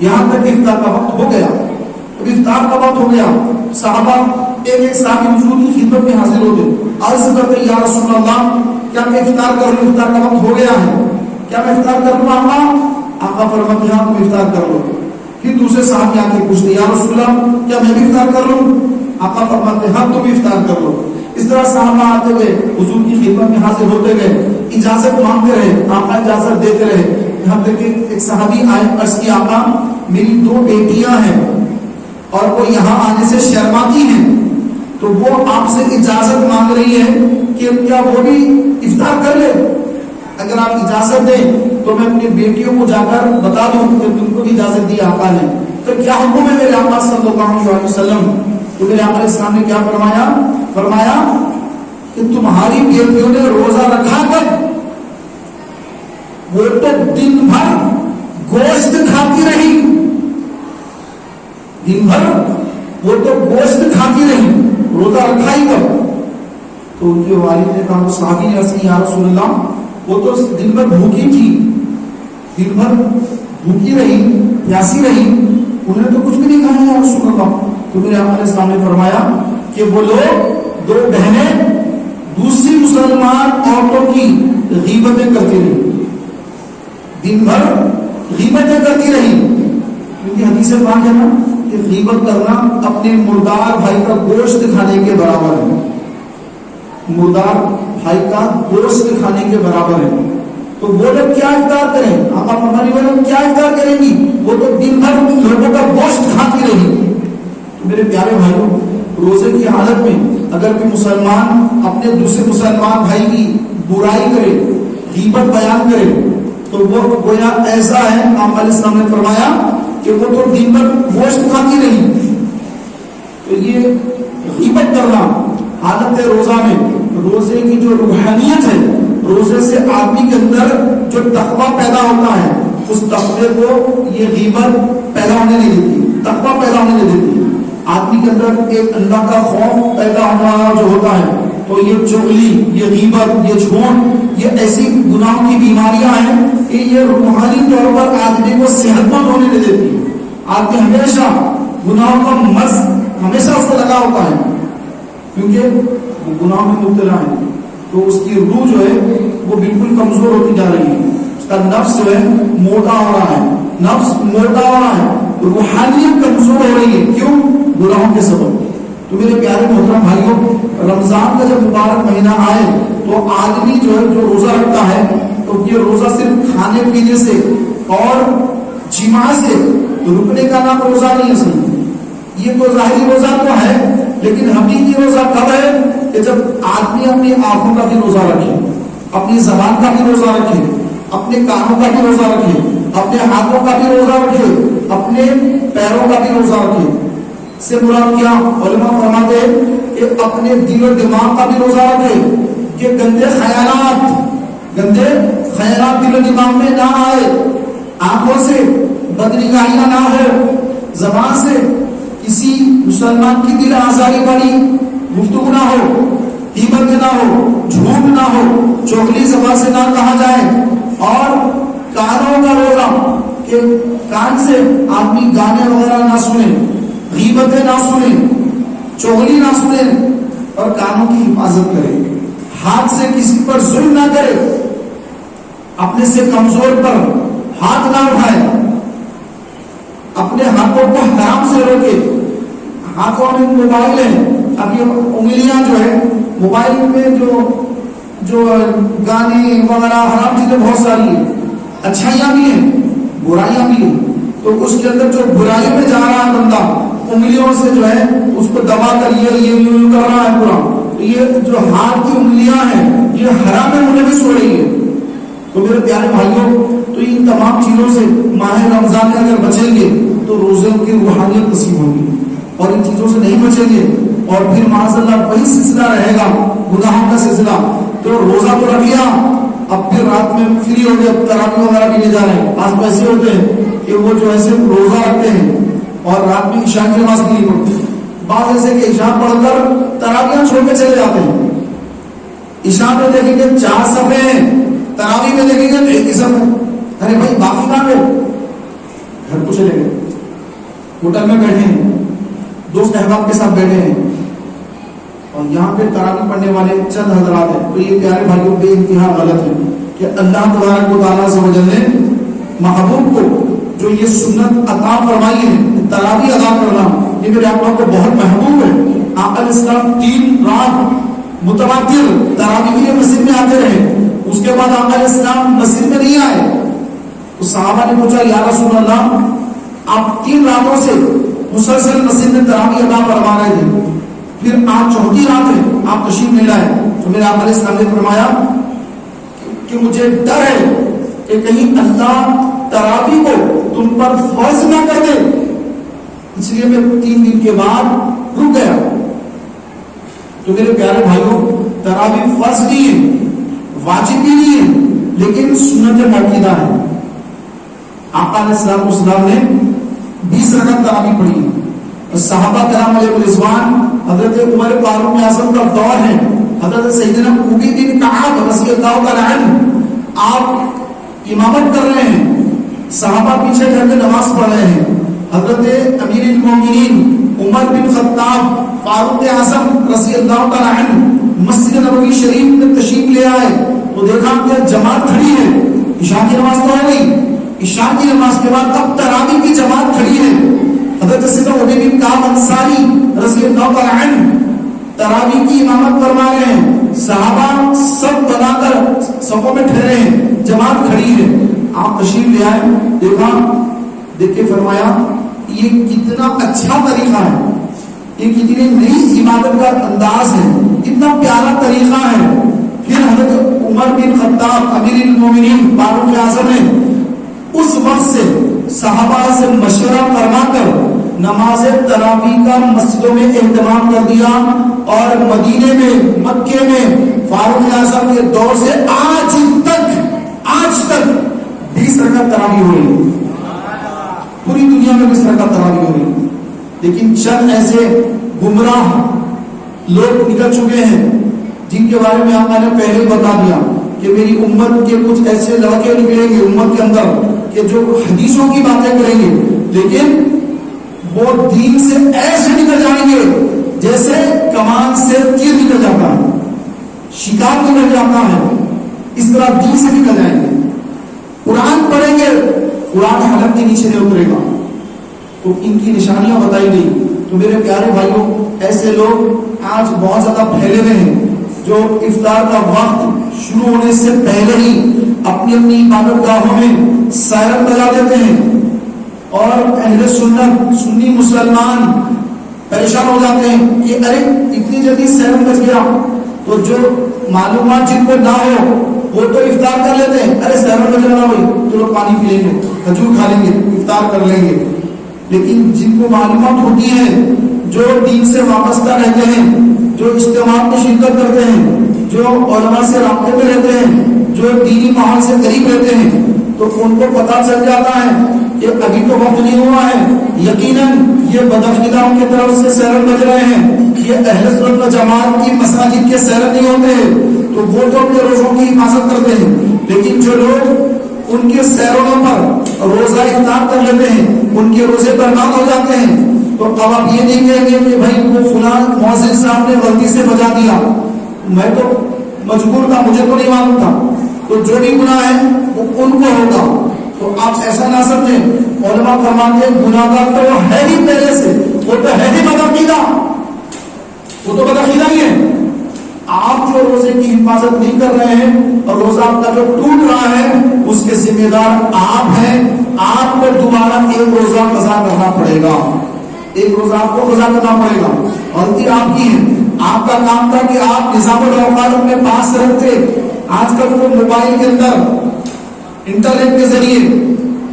یہاں تک افطار کا وقت ہو گیا. اب افطار کا وقت ہو گیا، صحابہ ایک ساتھ حضور کی خدمت میں حاضر ہوتے، عرض کرتے یا رسول اللہ کیا میں افطار کر لوں؟ افطار کا وقت ہو گیا ہے، کیا میں افطار کر لوں آقا؟ آقا فرماتے ہیں تم افطار کر لو. پھر دوسرے صحابی آ کے پوچھتے یا رسول اللہ کیا میں بھی افطار کر لوں؟ آقا فرماتے ہیں تم افطار کر لو. اس طرح صحابہ آتے گئے، حضور کی خدمت میں حاضر ہوتے گئے، اجازت مانگتے رہے، آقا اجازت دیتے رہے. یہاں تک کہ ایک صحابی آئے، عرض کی آقا میری 2 بیٹیاں ہیں اور وہ یہاں آنے سے شرماتی ہیں، تو وہ آپ سے اجازت مانگ رہی ہے کہ کیا وہ بھی افطار کر لے؟ اگر آپ اجازت دیں تو میں اپنی بیٹیوں کو جا کر بتا دوں کہ تم کو بھی اجازت دی آقا نے. تو کیا حکم ہے میرے آقا صلی اللہ علیہ وسلم؟ تو میرے آقا اسلام نے کیا فرمایا کہ تمہاری بیٹیوں نے روزہ رکھا کر وہ تو دن بھر گوشت کھاتی رہی، دن بھر وہ تو گوشت کھاتی رہی، روزہ رکھا ہی کب؟ تو ان کے والد نے کہا، صحابی نے عرض کی یا رسول اللہ وہ تو دن بھر بھوکی تھی، دن بھر بھوکی رہی، پیاسی رہی، انہیں تو کچھ بھی نہیں کھایا یا رسول اللہ. تو میرے آقا علیہ السلام نے فرمایا کہ وہ لوگ 2 بہنیں دوسری مسلمان عورتوں کی غیبتیں کرتی رہی، دن بھر غیبتیں کرتی رہی. کیونکہ حدیث پاک ہے نا کہ غیبت کرنا اپنے مردار بھائی کا گوشت کھانے کے برابر ہے، مردار بھائی کا گوشت کھانے کے برابر ہے. تو وہ لوگ کیا افطار کریں؟ آقا فرمانے والے کیا افطار کریں گی؟ وہ تو دن بھر لوگوں کا گوشت کھاتی رہی. تو میرے پیارے بھائیوں روزے کی حالت میں اگر کوئی مسلمان اپنے دوسرے مسلمان بھائی کی برائی کرے، غیبت بیان کرے تو وہ گویا ایسا ہے، آقا علیہ السلام نے فرمایا کہ وہ تو دن بھر گوشت کھاتی رہی. تو یہ غیبت کرنا حالت روزہ میں، روزے کی جو روحانیت ہے، روزے سے آدمی کے اندر جو تقویٰ پیدا ہوتا ہے اس تقوی کو یہ غیبت پیدا ہونے نہیں دیتی، تقویٰ پیدا ہونے نہیں دیتی. آدمی کے اندر ایک اللہ کا خوف پیدا ہونا جو ہوتا ہے تو یہ چغلی، یہ غیبت، یہ جھوٹ، یہ ایسی گناہوں کی بیماریاں ہیں کہ یہ روحانی طور پر آدمی کو صحت مند ہونے نہیں دیتی. آدمی ہمیشہ گناہوں کا مرض ہمیشہ اس کو لگا ہوتا ہے کیونکہ وہ گناہوں میں مبتلا ہے. تو اس کی روح جو ہے وہ بالکل کمزور ہوتی جا رہی ہے، اس کا نفس جو ہے موٹا ہو رہا ہے. نفس موٹا ہو رہا ہے، روحانیت کمزور ہو رہی ہے، کیوں؟ گناہوں کے سبب۔ تو میرے پیارے محترم بھائیوں، رمضان کا جب مبارک مہینہ آئے تو آدمی جو ہے، جو روزہ رکھتا ہے، تو یہ روزہ صرف کھانے پینے سے اور جماع سے رکنے کا نام روزہ نہیں ہے۔ صحیح، یہ تو ظاہری روزہ تو ہے، لیکن حقیقی روزہ کب ہے؟ کہ جب آدمی اپنی آنکھوں کا بھی روزہ رکھے، اپنی زبان کا بھی روزہ رکھے، اپنے کانوں کا بھی روزہ رکھے، اپنے ہاتھوں کا بھی روزہ رکھے، اپنے پیروں کا بھی روزہ رکھے۔ سے مراد کیا؟ علماء فرماتے ہیں کہ اپنے دل و دماغ کا بھی روزہ رکھے، کہ گندے خیالات دل و دماغ میں نہ آئے، آنکھوں سے بدنگاہیاں نہ ہو، زبان سے کسی مسلمان کی دل آزاری بڑی گفتگو نہ ہو، غیبت نہ ہو، جھوٹ نہ ہو، چغلی زبان سے نہ کہا جائے، اور کانوں کا روزہ کہ کان سے آدمی گانے وغیرہ نہ سنے، غیبتیں نہ سنے، چغلی نہ سنے، اور کانوں کی حفاظت کرے، ہاتھ سے کسی پر ظلم نہ کرے، اپنے سے کمزور پر ہاتھ نہ اٹھائے، اپنے ہاتھوں کو حرام سے روکے۔ ہاتھوں میں موبائل ہے، اب یہ انگلیاں جو ہے موبائل میں جو گانے وغیرہ حرام چیزیں بہت ساری ہیں، اچھائیاں بھی ہیں برائیاں بھی ہیں، تو اس کے اندر جو برائی میں جا رہا ہے بندہ انگلیوں سے جو ہے اس کو دبا کر یہ کر رہا ہے پورا، یہ جو ہاتھ کی انگلیاں ہیں یہ حرام میں ملوث ہو رہی ہے۔ تو میرے پیارے بھائیوں، تو ان تمام چیزوں سے ماہ رمضان میں اگر بچیں گے تو روزے کی روحانیت نصیب ہوگی، اور ان چیزوں سے نہیں بچیں گے اور پھر معاذ اللہ وہی سلسلہ رہے گا، گناہوں کا سلسلہ۔ تو روزہ تو رکھ لیا، اب پھر رات میں فری ہو گئے، تراویح وغیرہ بھی لے جا رہے ہیں، آج تو ایسے ہوتے ہیں کہ وہ جو ایسے روزہ رکھتے ہیں اور رات میں عشاء کی نماز نہیں پڑھتے، بعض ایسے کہ عشاء پڑھ کر تراویح چھوڑ کے چلے جاتے ہیں۔ عشاء میں دیکھیں گے 4 صفحے ہیں، تراویح میں دیکھیں گے 1 صفحہ، ارے بھائی باقی کہاں گئے؟ گھر کو چلے گئے، ہوٹل میں بیٹھے ہیں، دوست احباب کے ساتھ بیٹھے ہیں، اور یہاں پہ تراویح پڑھنے والے چند حضرات ہیں۔ تو یہ پیارے بھائیوں بے انتہا غلط ہے کہ اللہ تبارک و تعالیٰ سے وجل نے محبوب کو جو یہ سنت عطا فرمائی ہے تراویح ادا کرنا، یہ میرے آپ لوگوں کو بہت محبوب ہے۔ آقا علیہ السلام 3 رات متواتر تراویح کے لیے مسجد میں آتے رہے، اس کے بعد آقا علیہ السلام مسجد میں نہیں آئے، تو صحابہ نے پوچھا یا رسول اللہ آپ 3 راتوں سے مسلسل مسجد میں تراویح ادا فرما رہے تھے، پھر آج 4تھی رات ہے آپ تشریف نہیں لائے، تو میرے آقا علیہ السلام نے فرمایا کہ مجھے ڈر ہے کہ کہیں اللہ تراویح کو تم پر فرض نہ کر دے، اس لیے میں 3 دن کے بعد رک گیا۔ تو میرے پیارے بھائیوں، تراویح فرض نہیں ہے، واجب بھی نہیں ہے، لیکن سنت مؤکدہ ہے۔ آقا علیہ السلام نے 20 رکعت تراویح پڑھی، صحابہ کرام علیہ رضوان، حضرت عمر فاروق اعظم کا دور ہے، حضرت سیدنا ابی بن کعب رضی اللہ تعالی عنہ آپ امامت کر رہے ہیں، صحابہ پیچھے کر کے نماز پڑھ رہے ہیں، حضرت امیر المومنین عمر بن خطاب فاروق اعظم رضی اللہ تعالی عنہ مسجد نبوی شریف میں تشریف لے آئے، تو دیکھا کہ جماعت کھڑی ہے، عشاء کی نماز تو ہو گئی، عشاء کی نماز کے بعد اب تراویح کی جماعت کھڑی ہے، حضرت سیدنا ابی بن کعب انصاری رضی اللہ تعالی عنہ تراویح کی امامت فرما رہے ہیں، صحابہ سب بنا کر صفوں میں ٹھہرے ہیں، جماعت کھڑی ہے، آپ تشریف لے آئے، دیکھ کے فرمایا یہ کتنا اچھا طریقہ ہے، یہ کتنی نئی عبادت کا انداز ہے، کتنا پیارا طریقہ ہے۔ پھر حضرت عمر بن خطاب امیر المومنین فاروق اعظم نے اس وقت سے صحابہ سے مشورہ فرما کر نماز تراویح کا مسجدوں میں اہتمام کر دیا، اور مدینے میں مکے میں فاروق اعظم کے دور سے آج تک 20 رکعت تراویح ہو رہی، پوری دنیا میں 20 رکعت تراویح ہو رہی، لیکن چند ایسے گمراہ لوگ نکل چکے ہیں جن کے بارے میں آپ نے پہلے بتا دیا کہ میری امت کے کچھ ایسے لڑکے نکلیں گے امت کے اندر کہ جو حدیثوں کی باتیں کریں گے، لیکن وہ دین سے ایسے نکل جائیں گے جیسے کمان سے تیر نکل جاتا ہے، شکار نکل جاتا ہے، اس طرح دین سے نکل جائیں گے۔ قرآن پڑھیں گے قرآن حلق کے نیچے نہیں اترے گا. تو ان کی نشانیاں بتائی گئی. تو میرے پیارے بھائیوں ایسے لوگ آج بہت زیادہ پھیلے ہوئے ہیں جو افطار کا وقت شروع ہونے سے پہلے ہی اپنی اپنی عبادت گاہوں میں سائرن بجا دیتے ہیں اور اہل سنت سنی مسلمان پریشان ہو جاتے ہیں کہ ارے اتنی جلدی سائرن بج گیا. تو جو معلومات جن کو نہ ہو وہ تو افطار کر لیتے ہیں, ارے سائرن بجنا نہ ہوئی تو لوگ پانی پی لیں گے, کھجور کھا لیں گے, افطار کر لیں گے. لیکن جن کو معلومات ہوتی ہے, جو دین سے وابستہ رہتے ہیں, جو اجتماع میں شرکت کرتے ہیں, جو علماء سے رابطے میں رہتے ہیں, جو دینی ماحول سے قریب رہتے ہیں, تو ان کو پتہ چل جاتا ہے کہ ابھی تو وقت نہیں ہوا ہے, یقیناً یہ بدعقیدوں کی طرف سے سائرن بج رہے ہیں, یہ اہل سنت و جماعت کی مساجد کے سائرن نہیں ہوتے, تو وہ تو اپنے روزوں کی حفاظت کرتے ہیں. لیکن جو لوگ ان کے سیرونوں پر روزہ افطار کر لیتے ہیں, ان کے روزے برباد ہو جاتے ہیں, تو اب آپ یہ نہیں کہیں گے کہ بھائی وہ فلاں مؤذن صاحب نے غلطی سے بجا دیا, میں تو مجبور تھا, مجھے تو نہیں معلوم تھا. تو جو بھی گناہ ہے وہ ان کو ہوگا. تو آپ ایسا نہ سمجھیں, علماء فرماتے ہیں گناہ گار تو وہ ہے ہی پہلے سے, وہ تو ہے ہی بدعقیدہ, وہ تو بدعقیدہ ہی ہے. آپ جو روزے کی حفاظت نہیں کر رہے ہیں اور روزہ آپ کا جو ٹوٹ رہا ہے اس کے ذمہ دار آپ ہیں. آپ کو دوبارہ ایک روزہ قضا کرنا پڑے گا, ایک روزہ آپ کو قضا کرنا پڑے گا. غلطی آپ کی ہے. آپ کا کام تھا کہ آپ نظام الاوقات اپنے پاس رکھتے. آج کل وہ موبائل کے اندر انٹرنیٹ کے ذریعے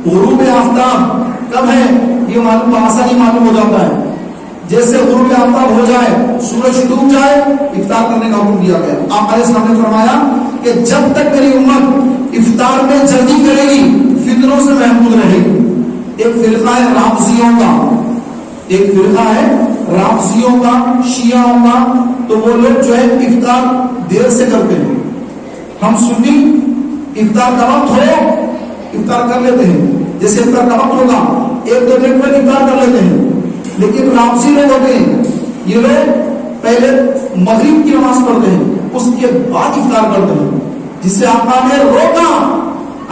غروب آفتاب کب ہے یہ معلوم بآسانی معلوم ہو جاتا ہے. جیسے غروب آفتاب ہو جائے, سورج ڈوب جائے, افطار کرنے کا حکم دیا گیا. آپ علیہ السلام نے فرمایا کہ جب تک میری امت افطار میں جلدی کرے گی فتنوں سے محفوظ رہے گی. ایک فرقہ ہے رافضیوں کا, ایک فرقہ ہے رافضیوں کا, شیعوں کا. تو وہ لوگ جو ہے افطار دیر سے کرتے ہیں. ہم سنی افطار کا وقت ہو افطار کر لیتے ہیں, جیسے افطار کا وقت ہوگا ایک دو منٹ میں افطار کر لیتے ہیں. لیکن رافضی لوگ ہوتے ہیں, یہ لوگ پہلے مغرب کی نماز پڑھتے ہیں, اس کے بعد افطار کرتے ہیں, جس سے آقا نے روکا,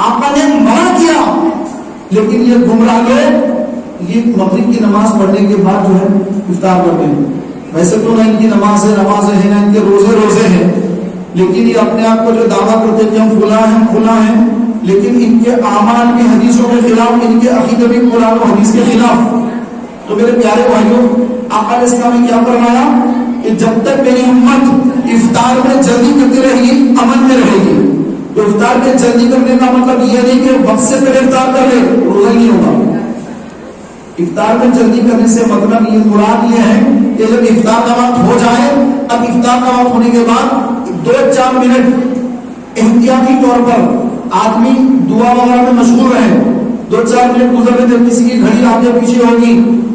آقا نے منع کیا. لیکن یہ گمراہ لوگ یہ مغرب کی نماز پڑھنے کے بعد جو ہے افطار کرتے ہیں. ویسے تو نہ ان کی نمازیں ہیں, نہ ان کے روزے ہیں, لیکن یہ اپنے آپ کو جو دعویٰ کرتے ہیں کہ ہم فلاں ہیں, لیکن ان کے اعمال کی حدیثوں کے خلاف, ان کے عقیدے بھی قرآن و حدیث کے خلاف. تو میرے پیارے بھائیوں آقا علیہ السلام نے کیا فرمایا کہ جب تک میری امت افطار میں جلدی کرتی رہے گی امن میں رہے گی. تو افطار میں جلدی کرنے کا مطلب یہ نہیں کہ وقت سے پہلے افطار کر لے, روزہ نہیں ہوگا. افطار میں جلدی کرنے سے مطلب یہ مراد یہ ہے کہ جب افطار کا وقت ہو جائے, اب افطار کا وقت ہونے کے بعد 2-4 منٹ احتیاطی طور پر آدمی دعا وغیرہ میں مشغول رہے. 2-4 منٹ گزرنے جب کسی کی گھڑی آگے پیچھے ہوگی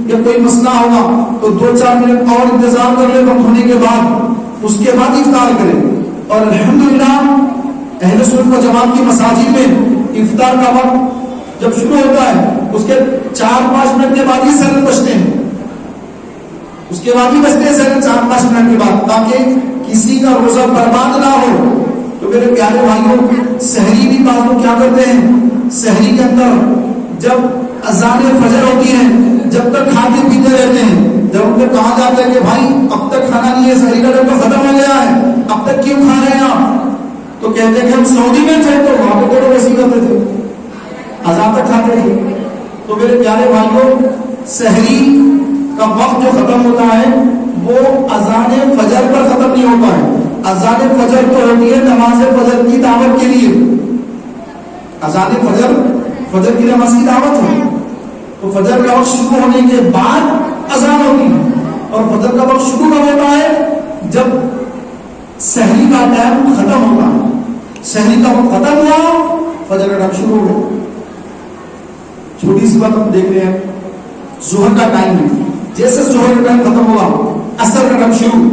یا کوئی مسئلہ ہوگا تو 2-4 منٹ اور انتظار کر لے وقت ہونے کے بعد, اس کے بعد افطار کرے. اور الحمدللہ اہل سنت و جماعت کی مساجد میں افطار کا وقت جب شروع ہوتا ہے اس کے 4-5 منٹ کے بعد ہی سائرن بجتے ہیں, اس کے بعد ہی بجتے ہیں سائرن 4-5 منٹ کے بعد, تاکہ کسی کا روزہ برباد نہ ہو. تو میرے پیارے بھائیوں سحری بھی بعض لوگ کیا کرتے ہیں, سحری کے اندر جب اذان فجر ہوتی ہے جب تک کھاتے پیتے رہتے ہیں. جب ان کو کہا جاتا ہے کہ بھائی اب تک کھانا نہیں ہے, سحری کا ٹائم تو ختم ہو گیا ہے, اب تک کیوں کھا رہے ہیں آپ, تو کہتے ہیں کہ ہم سعودی میں تھے تو وہاں پہ تو ویسے کرتے تھے, اذان تک کھاتے تھے. تو میرے پیارے بھائیوں سحری کا وقت جو ختم ہوتا ہے وہ اذان فجر پر ختم نہیں ہوتا ہے. اذان فجر تو ہوتی ہے نماز فجر کی دعوت کے لیے. اذان فجر کی نماز کی دعوت ہے, تو فجر کا وقت شروع ہونے کے بعد اذان ہوتی ہے. اور فجر کا وقت شروع کب ہوتا ہے جب سحری کا ٹائم ختم ہوتا ہے. سحری کا وقت ختم ہوا, فجر کا ٹائم شروع ہو. چھوٹی سی بات ہم دیکھ رہے ہیں, ظہر کا ٹائم ہے, جیسے ظہر کا ٹائم ختم ہوا عصر کا ٹائم شروع,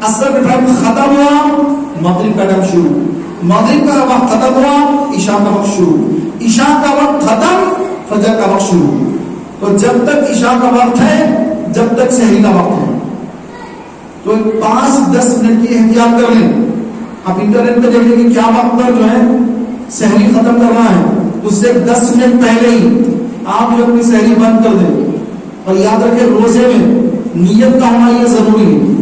عصر کا ٹائم ختم ہوا مغرب کا ٹائم شروع, مغرب کا وقت ختم ہوا عشاء کا وقت شروع, عشاء کا وقت ختم فجر کا وقت شروع. تو جب تک عشاء کا وقت ہے جب تک سحری کا وقت ہے, تو 5-10 منٹ کی احتیاط کر لیں. اب انٹرنیٹ پہ دیکھ لیں کہ کیا وقت پر جو ہے سحری ختم کرنا ہے, اس سے 10 منٹ پہلے ہی آپ جو اپنی سحری بند کر دیں. اور یاد رکھیں روزے میں نیت کا ہونا یہ ضروری ہے.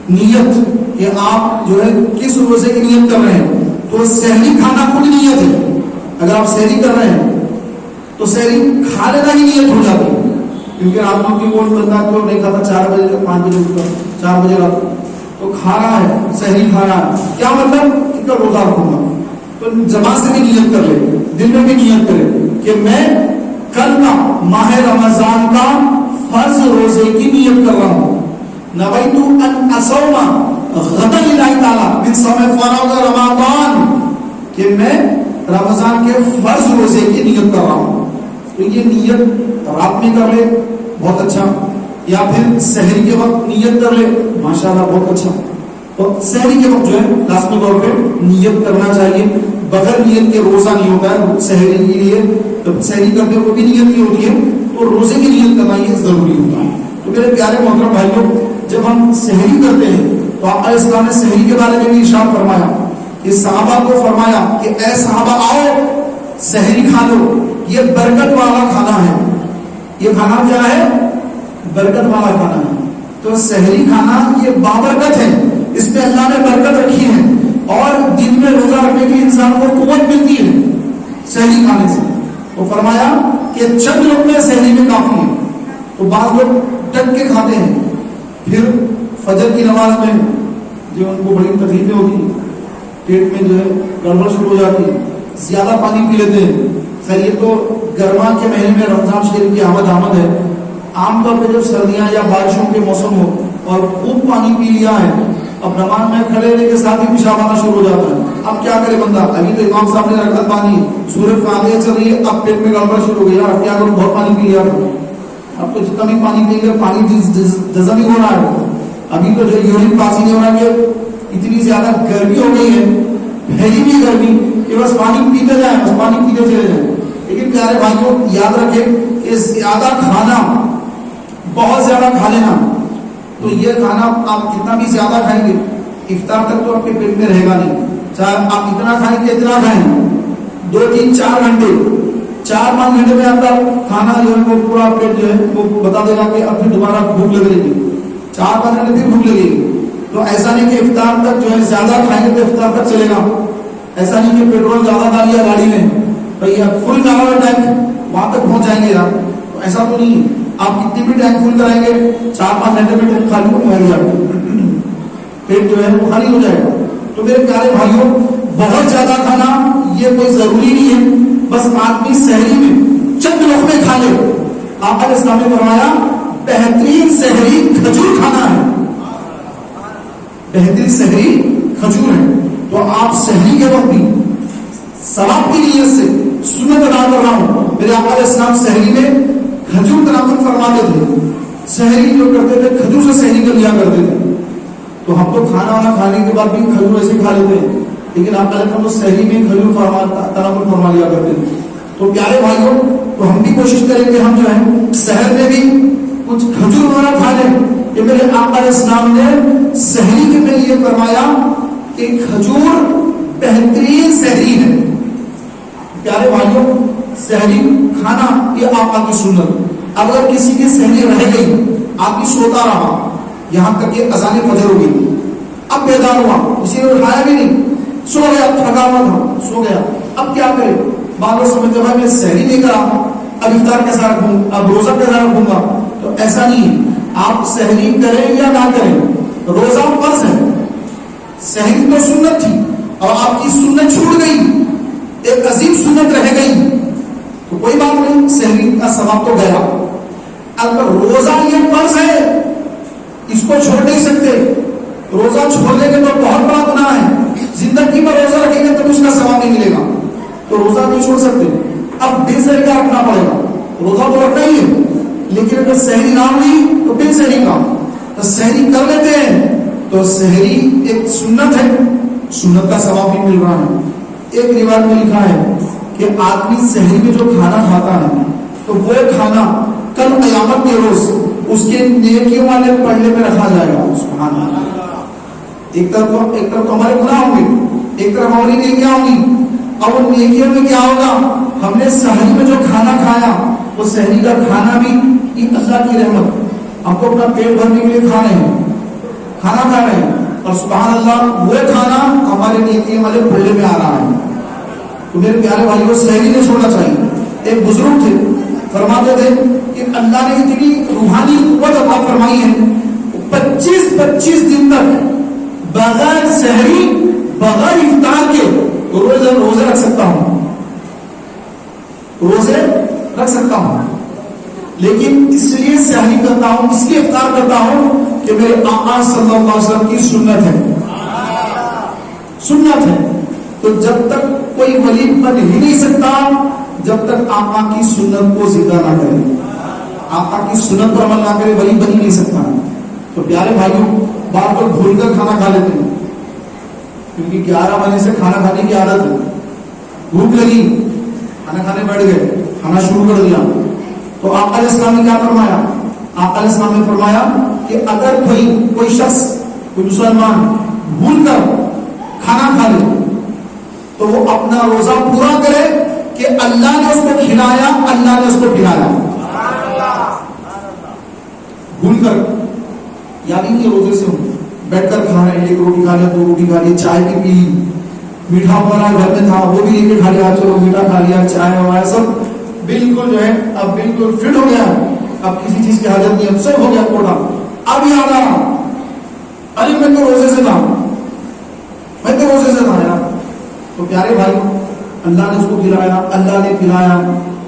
نیت کہ آپ جو ہے کس روزے کی نیت کر رہے ہیں. تو سحری کھانا خود نیت ہے. اگر آپ سحری کر رہے ہیں تو سحری کھا لینا ہی نیت ہو جاتی ہے. کیونکہ آپ لوگ کی کون بندہ کیوں نہیں کھاتا 4 بجے 5 بجے 4 بجے رات تو کھا رہا ہے, سحری کھا رہا ہے, کیا مطلب ان کا روزہ رکھوں گا. تو زبان سے بھی نیت کر لے, دل میں بھی نیت کرے کہ میں کل کا ماہ رمضان کا فرض روزے کی نیت کر رہا ہوں. نویت ان اصوم غدا للہ تعالی من صوم فرض رمضان, کہ میں رمضان کے فرض روزے کی نیت کر رہا ہوں. تو یہ نیت رات میں کر لے بہت اچھا, یا پھر سحری کے وقت نیت کر لے ماشاءاللہ بہت اچھا. تو سحری کے وقت جو ہے لازمی طور پہ نیت کرنا چاہیے. بغیر نیت کے روزہ نہیں ہوتا ہے. سحری کے لیے جب سحری کرتے وہ بھی نیت کی ہوتی ہے, تو روزے کی نیت کرنا یہ ضروری ہوتا ہے. تو میرے پیارے محترم بھائیوں, جب ہم سحری کرتے ہیں تو آقا اسلام نے سحری کے بارے میں بھی ارشاد فرمایا کہ صحابہ کو فرمایا کہ اے صحابہ آؤ سحری کھا لو, یہ برکت والا کھانا ہے. یہ کھانا کیا ہے؟ برکت والا کھانا ہے. تو سحری کھانا یہ بابرکت ہے, اس میں اللہ نے برکت رکھی ہے, اور دن میں روزہ رکھنے کی انسان کو قوت ملتی ہے سحری کھانے سے. تو فرمایا کہ چند لقمے سحری میں کافی ہے. تو بعض لوگ ڈٹ کے کھاتے ہیں, پھر فجر کی نماز میں جو ان کو بڑی تکلیفیں ہوتی ہیں, پیٹ میں جو ہے گڑبڑ شروع ہو جاتی ہے, زیادہ پانی پی لیتے ہیں. خیر یہ تو گرما کے مہینے میں رمضان شریف کی آمد ہے. عام طور پہ جب سردیاں یا بارشوں کے موسم ہو اور خوب پانی پی لیا ہے, اب نماز میں کھڑے ہونے کے ساتھ ہی پیشاب آنا شروع ہو جاتا ہے. اب کیا کرے بندہ, ابھی تو امام صاحب نے رکعت پانی سورج فاتحہ چل رہی ہے, اب پیٹ میں گڑبڑ شروع ہو گئی, اب کیا کروں, بہت پانی پی لیا, اب تو جتنا بھی پانی پی لیا پانی جذب ہی ہو رہا ہے. ابھی تو جو یورین پاس ہی نہیں ہو رہا کہ اتنی زیادہ گرمی ہو گئی ہے, پھیلی بھی گرمی کہ بس پانی پیتے جائیں, بس پانی پیتے چلے جائیں. لیکن پیارے بھائیوں یاد رکھیں کہ زیادہ کھانا, بہت زیادہ کھا لینا, تو یہ کھانا آپ کتنا بھی زیادہ کھائیں گے افطار تک تو آپ کے پیٹ میں رہے گا نہیں. چاہے آپ اتنا کھائیں گے اتنا کھائیں, 2 3 4 گھنٹے 4 5 گھنٹے میں آپ کا کھانا جو ہے وہ پورا پیٹ جو ہے وہ بتا دے گا کہ اب پھر دوبارہ بھوک لگ رہی ہے, 4 5 گھنٹے پھر بھوک لگے گی. تو ایسا نہیں کہ افطار تک جو ہے زیادہ کھائیں گے تو افطار تک چلے گا. ایسا نہیں کہ پیٹرول زیادہ ڈال لیا گاڑی میں, بھیا فل کرا ہوا ٹینک وہاں تک پہنچ جائیں گے آپ, تو ایسا تو نہیں ہے. آپ کتنی بھی ٹینک فل کرائیں گے 4 5 گھنٹے میں ٹینک خالی ہو جائے گا, پیٹ جو ہے وہ خالی ہو جائے گا. تو میرے پیارے بھائیوں بہت زیادہ کھانا یہ کوئی ضروری نہیں ہے, بس آدمی سحری میں چند لقمے کھا لے. آقا اسلام نے فرمایا بہترین سحری کھجور کھانا ہے, بہترین سحری کھجور ہے. تو آپ سحری کے وقت بھی ثواب کی نیت سے سنت ادا کر رہا ہوں, میرے آقا علیہ السلام سحری میں کھجور تناول فرماتے تھے. سحری جو کرتے تھے کھجور سے سحری کر لیا کرتے تھے. تو ہم تو کھانا وانا کھانے کے بعد بھی کھجور ایسے کھا لیتے ہیں, لیکن آپ کا سحری میں کھجور تناول فرما لیا کرتے تھے. تو پیارے بھائیوں تو ہم بھی کوشش کریں کہ ہم جو ہے سحر میں بھی کچھ کھجور وغیرہ کھا لیں. کہ میرے آقا علیہ السلام نے سحری کے میں یہ فرمایا کہ کھجور بہترین سحری ہے. پیارے بھائیوں سحری کھانا یہ آقا کی سنت. اگر کسی کی سحری رہ گئی, آدمی سوتا رہا یہاں تک کہ اذان فجر ہو گئی, اب بیدار ہوا, کسی نے اٹھایا بھی نہیں, سو گیا, تھکا ہوا تھا سو گیا, اب کیا کرے. بعض لوگ سمجھتے ہیں میں سحری نہیں کرا, اب افطار کیسا رکھوں, اب روزہ کیسا رکھوں گا. تو ایسا نہیں ہے, آپ سحری کریں یا نہ کریں, روزہ فرض ہے, سحری تو سنت تھی اور آپ کی سنت چھوٹ گئی, ایک عظیم سنت رہ گئی, تو کوئی بات نہیں, سحری کا ثواب تو گیا. اگر روزہ یہ فرض ہے اس کو چھوڑ نہیں سکتے, روزہ چھوڑنے کے تو بہت بڑا گناہ ہے, زندگی میں روزہ رکھیں گے تو اس کا ثواب نہیں ملے گا, تو روزہ نہیں چھوڑ سکتے. اب بن سحری کا رکھنا پڑے گا, روزہ تو رکھنا ہی ہے, لیکن اگر سحری نہ ہوئی تو بن سحری کا, تو سحری کر لیتے ہیں تو سحری ایک سنت ہے, سنت کا ثواب بھی مل رہا ہے. ایک روایت میں لکھا ہے کہ آدمی سحری میں جو کھانا کھاتا ہے تو وہ کھانا کل قیامت کے روز اس کے نیکیوں والے پڑھنے میں رکھا جائے گا. سبحان اللہ. ایک طرف تو ہمارے گناہ ہوں گے, ایک طرف ہماری نیکیاں ہوں گی, اور ان نیکیوں میں کیا ہوگا ہم نے سحری میں جو کھانا کھایا وہ سحری کا کھانا بھی یہ اللہ کی رحمت، ہم کو اپنا پیٹ بھرنے کے لیے کھا رہے ہیں، کھانا کھا رہے ہیں، اور سبحان اللہ وہ کھانا ہمارے نیکی والے پلے میں آ رہا ہے۔ تو میرے پیارے بھائی کو سحری نہیں چھوڑنا چاہیے۔ ایک بزرگ تھے، فرماتے تھے کہ اللہ نے اتنی روحانی قوت عطا فرمائی ہے، 25 دن تک بغیر سحری بغیر افطار کے روزے رکھ سکتا ہوں، روزے رکھ سکتا ہوں، لیکن اس لیے سحری کرتا ہوں، اس لیے افطار کرتا ہوں کہ میرے آقا صلی اللہ علیہ وسلم کی سنت ہے، سنت ہے۔ تو جب تک کوئی ولی بن ہی نہیں سکتا جب تک آقا کی سنت کو زندہ نہ کرے، آقا کی سنت پر عمل نہ کرے ولی بن ہی نہیں سکتا۔ تو پیارے بھائیوں، بعض لوگ بھول کر کھانا کھا لیتے ہیں، کیونکہ 11 بجے سے کھانا کھانے کی عادت ہے، بھوک لگی کھانا کھانے بیٹھ گئے، کھانا شروع کر دیا۔ تو آقا علیہ السلام نے کیا فرمایا؟ آقا علیہ السلام نے فرمایا کہ اگر کوئی شخص، کوئی مسلمان بھول کر کھانا کھا لے تو وہ اپنا روزہ پورا کرے کہ اللہ نے اس کو کھلایا، اللہ نے اس کو پلایا۔ بھول کر یعنی کہ روزے سے بیٹھ کر کھا رہے ہیں، ایک روٹی کھا لیا، 2 روٹی کھا لی، چائے بھی پی لی، میٹھا وغیرہ گھر میں تھا وہ بھی لے کے کھا لیا، چلو میٹھا کھا لیا، چائے وغیرہ سب بالکل جو ہے اب بالکل فٹ ہو گیا، اب کسی چیز کی حاجت نہیں، اب سب ہو گیا کوٹا۔ اب یاد آ رہا ارے میں تو روزے سے تھا، میں تو روزے سے تھا یار۔ تو پیارے بھائی، اللہ نے اس کو کھلایا، اللہ نے پلایا،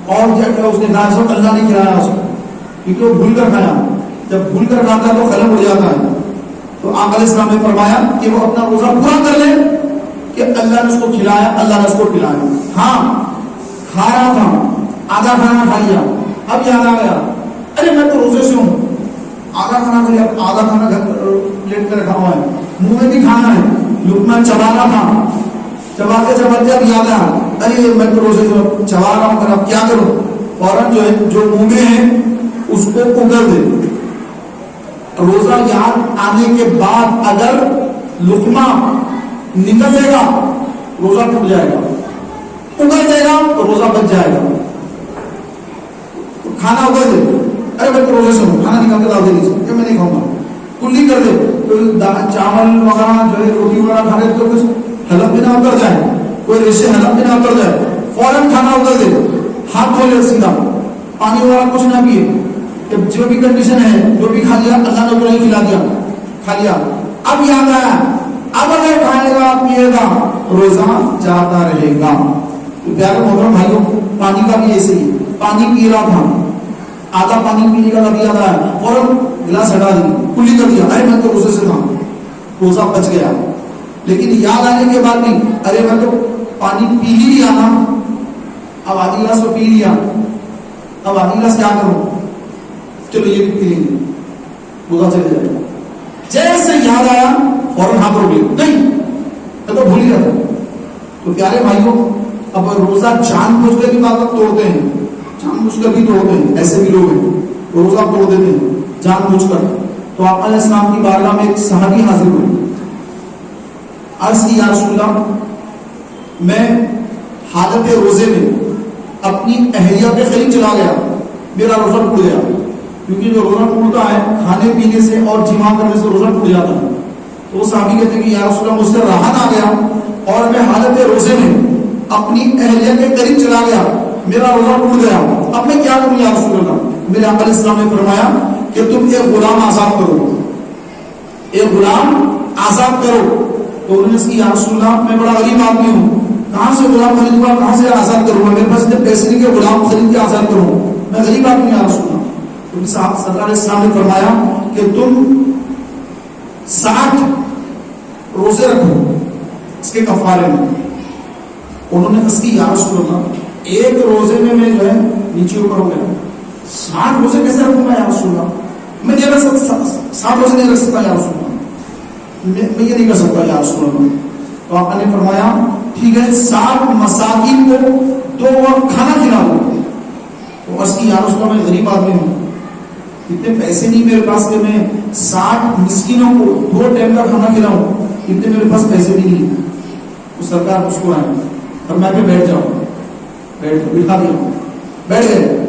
اور کیا کیا اس نے کہا سب اللہ نے کھلایا اس کو، کیونکہ وہ بھول کر کھایا۔ جب بھول کر کھاتا ہے تو قلم اڑ جاتا ہے۔ تو آقا علیہ السلام نے فرمایا کہ وہ اپنا روزہ پورا کر لے کہ اللہ نے اس کو کھلایا، اللہ نے اس کو پلایا۔ ہاں کھا رہا تھا، آدھا کھانا کھا لیا، اب یاد آ گیا ارے میں تو روزے سے ہوں، آدھا کھانا کھا لیا، آدھا کھانا پلیٹ کر رکھا ہوا ہے، منہ میں بھی کھانا ہے، لقمہ چبانا تھا، چباتے چباتے اب یاد آیا ارے میں تو روزے سے چبا رہا ہوں، اب کیا کروں؟ فوراً جو ہے جو منہ میں ہے اس کو اگل دے۔ روزہ یاد آنے کے بعد اگر لقمہ نکل دے گا روزہ ٹوٹ جائے گا، اگل دے گا تو روزہ بچ جائے گا۔ کھانا اگل دے، ارے میں تو روزے سے ہوں، کھانا نکال کے ڈال دے نہیں کہ میں نہیں کھاؤں گا، کلی کر دے، چاول وغیرہ جو ہے روٹی وغیرہ کھانے تو کچھ حلق بھی نہ اتر جائے، کوئی ریشے حلق بھی نہ اتر جائے، فوراً کھانا اگل دے، ہاتھ دھو لے سیدھا، پانی وغیرہ کچھ نہ پیے، جو بھی کنڈیشن ہے جو بھی کھا لیا اللہ نے تو نہیں کھلا دیا، کھا لیا، اب یاد آیا اب اگر کھائے گا پیے گا روزہ جاتا رہے گا۔ تو پیارے محترم بھائیوں، پانی کا بھی ایسے ہی، پانی پی رہا تھا، آدھا پانی پینے کا لگ یاد آیا، فوراً گلاس ہٹا دی، کلی کر دیا، ارے میں تو روزے سے تھا، روزہ بچ گیا۔ لیکن یاد آنے کے بعد بھی ارے میں تو پانی پی ہی لیا نا، اب آدھی گلاس تو پی لیا، اب آدھی گلاس کیا کروں، چلو یہ بھی پی لیں گے، روزہ چل جائے گا۔ جیسے یاد آیا فوراً ہاتھ روک لیا، نہیں میں تو بھول ہی رہا تھا۔ تو پیارے بھائیوں، اب روزہ جان بوجھ کر بھی طاقت توڑتے ہیں، جان بوجھ کر بھی توڑتے ہیں، ایسے بھی لوگ ہیں روزہ توڑ دیتے ہیں جان بوجھ کر۔ تو آقا علیہ السلام کی بارگاہ میں ایک صحابی حاضر ہوئے، عرض کی یا رسول اللہ، میں حالت روزے میں اپنی اہلیہ کے قریب چلا گیا، میرا روزہ ٹوٹ گیا، کیونکہ جو روزہ ٹوٹتا ہے کھانے پینے سے اور جماع کرنے سے روزہ ٹوٹ جاتا ہے۔ تو وہ صحابی کہتے ہیں کہ یا رسول اللہ، مجھ سے راحت آ گیا اور میں حالت روزے میں اپنی اہلیہ کے قریب چلا گیا، میرا روزہ ٹوٹ گیا، اب میں کیا کروں یا رسول اللہ؟ میرے آقا علیہ السلام نے فرمایا کہ تم ایک غلام آزاد کرو، ایک غلام آزاد کرو۔ تو انہوں نے اس کی یا رسول اللہ، میں بڑا غریب آدمی ہوں، کہاں سے غلام خریدوں گا، کہاں سے آزاد کروں گا، میرے پاس اتنے پیسے نہیں کہ غلام خرید کے آزاد کروں، میں غریب آدمی یا رسول اللہ۔ تو صلی اللہ علیہ وسلم نے فرمایا کہ تم 60 روزے رکھو اس کے کفارے میں۔ انہوں نے اس کی یا رسول اللہ، ایک روزے میں جو ہے نیچے اوپر ہو گیا، 60 روزے کیسے رکھوں گا یا رسول اللہ؟ میں نہیں رکھ سکتا، 60 روزے نہیں رکھ سکتا یا رسول اللہ، میں یہ نہیں کر سکتا یا رسول اللہ۔ تو آپ نے فرمایا ٹھیک ہے، 60 مساکین کو 2 وقت کھانا کھلا دو۔ تو اس کی یا رسول اللہ، میں غریب آدمی ہوں، اتنے پیسے نہیں میرے پاس کہ میں 60 مسکینوں کو 2 ٹائم کا کھانا کھلاؤں، اتنے میرے پاس پیسے بھی نہیں۔ تو سرکار مسکرائے اور میں پہ بیٹھ جاؤں، بٹھا دیا, بیٹھ گئے.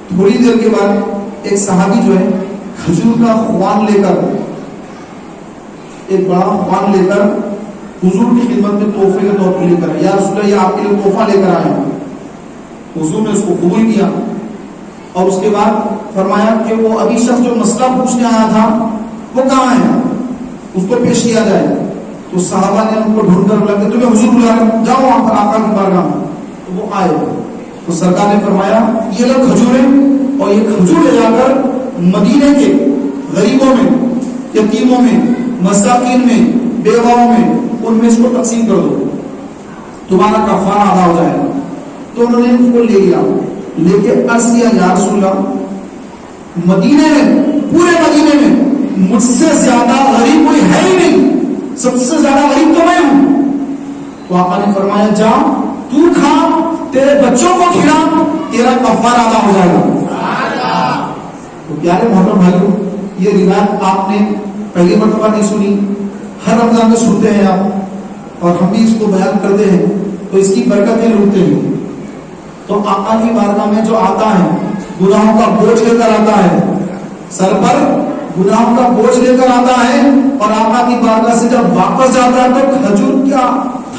تھوڑی دیر کے بعد ایک صحابی جو ہے کھجور کا خوان لے کر, ایک بڑا خوان لے کر حضور کی خدمت میں تحفے کے طور پر لے کر, یا رسول اللہ یہ آپ کے لیے تحفہ لے کر آئے ہیں. حضور نے اس کو قبول کیا اور اس کے بعد فرمایا کہ وہ ابھی شخص جو مسئلہ پوچھنے آیا تھا وہ کہاں ہے, اس کو پیش کیا جائے. تو صحابہ نے ان کو ڈھونڈ کر بولا کہ تمہیں حضور بلا رہے ہیں, جاؤ وہاں پر آقا کی بارگاہ میں. تو وہ آئے تو سرکار نے فرمایا یہ لوگ کھجوریں, اور یہ کھجور لے جا کر مدینے کے غریبوں میں, یتیموں میں, مساکین میں, بیواؤں میں, ان میں اس کو تقسیم کر دو, تمہارا کفارہ ادا ہو جائے گا. تو انہوں نے اس کو لے لیا, لے کے عرض کیا یا رسول اللہ مدینے میں, پورے مدینے میں مجھ سے زیادہ غریب کوئی ہے ہی نہیں, سب سے زیادہ غریب تو میں ہوں. تو آقا نے فرمایا جا تو کھا, تیرے بچوں کو کھلا, تیرا کفارہ ادا ہو جائے گا. تو پیارے محترم بھائیوں, یہ روایت آپ نے پہلی مرتبہ نہیں سنی, ہر رمضان میں سنتے ہیں آپ, اور ہم بھی اس کو بیان کرتے ہیں تو اس کی برکتیں لوٹتے ہیں. تو آقا کی بارگاہ میں جو آتا ہے گناہوں کا بوجھ لے کر آتا ہے, سر پر گناہوں کا بوجھ لے کر آتا ہے, اور آقا کی بارگاہ سے جب واپس جاتا ہے تو کھجور کیا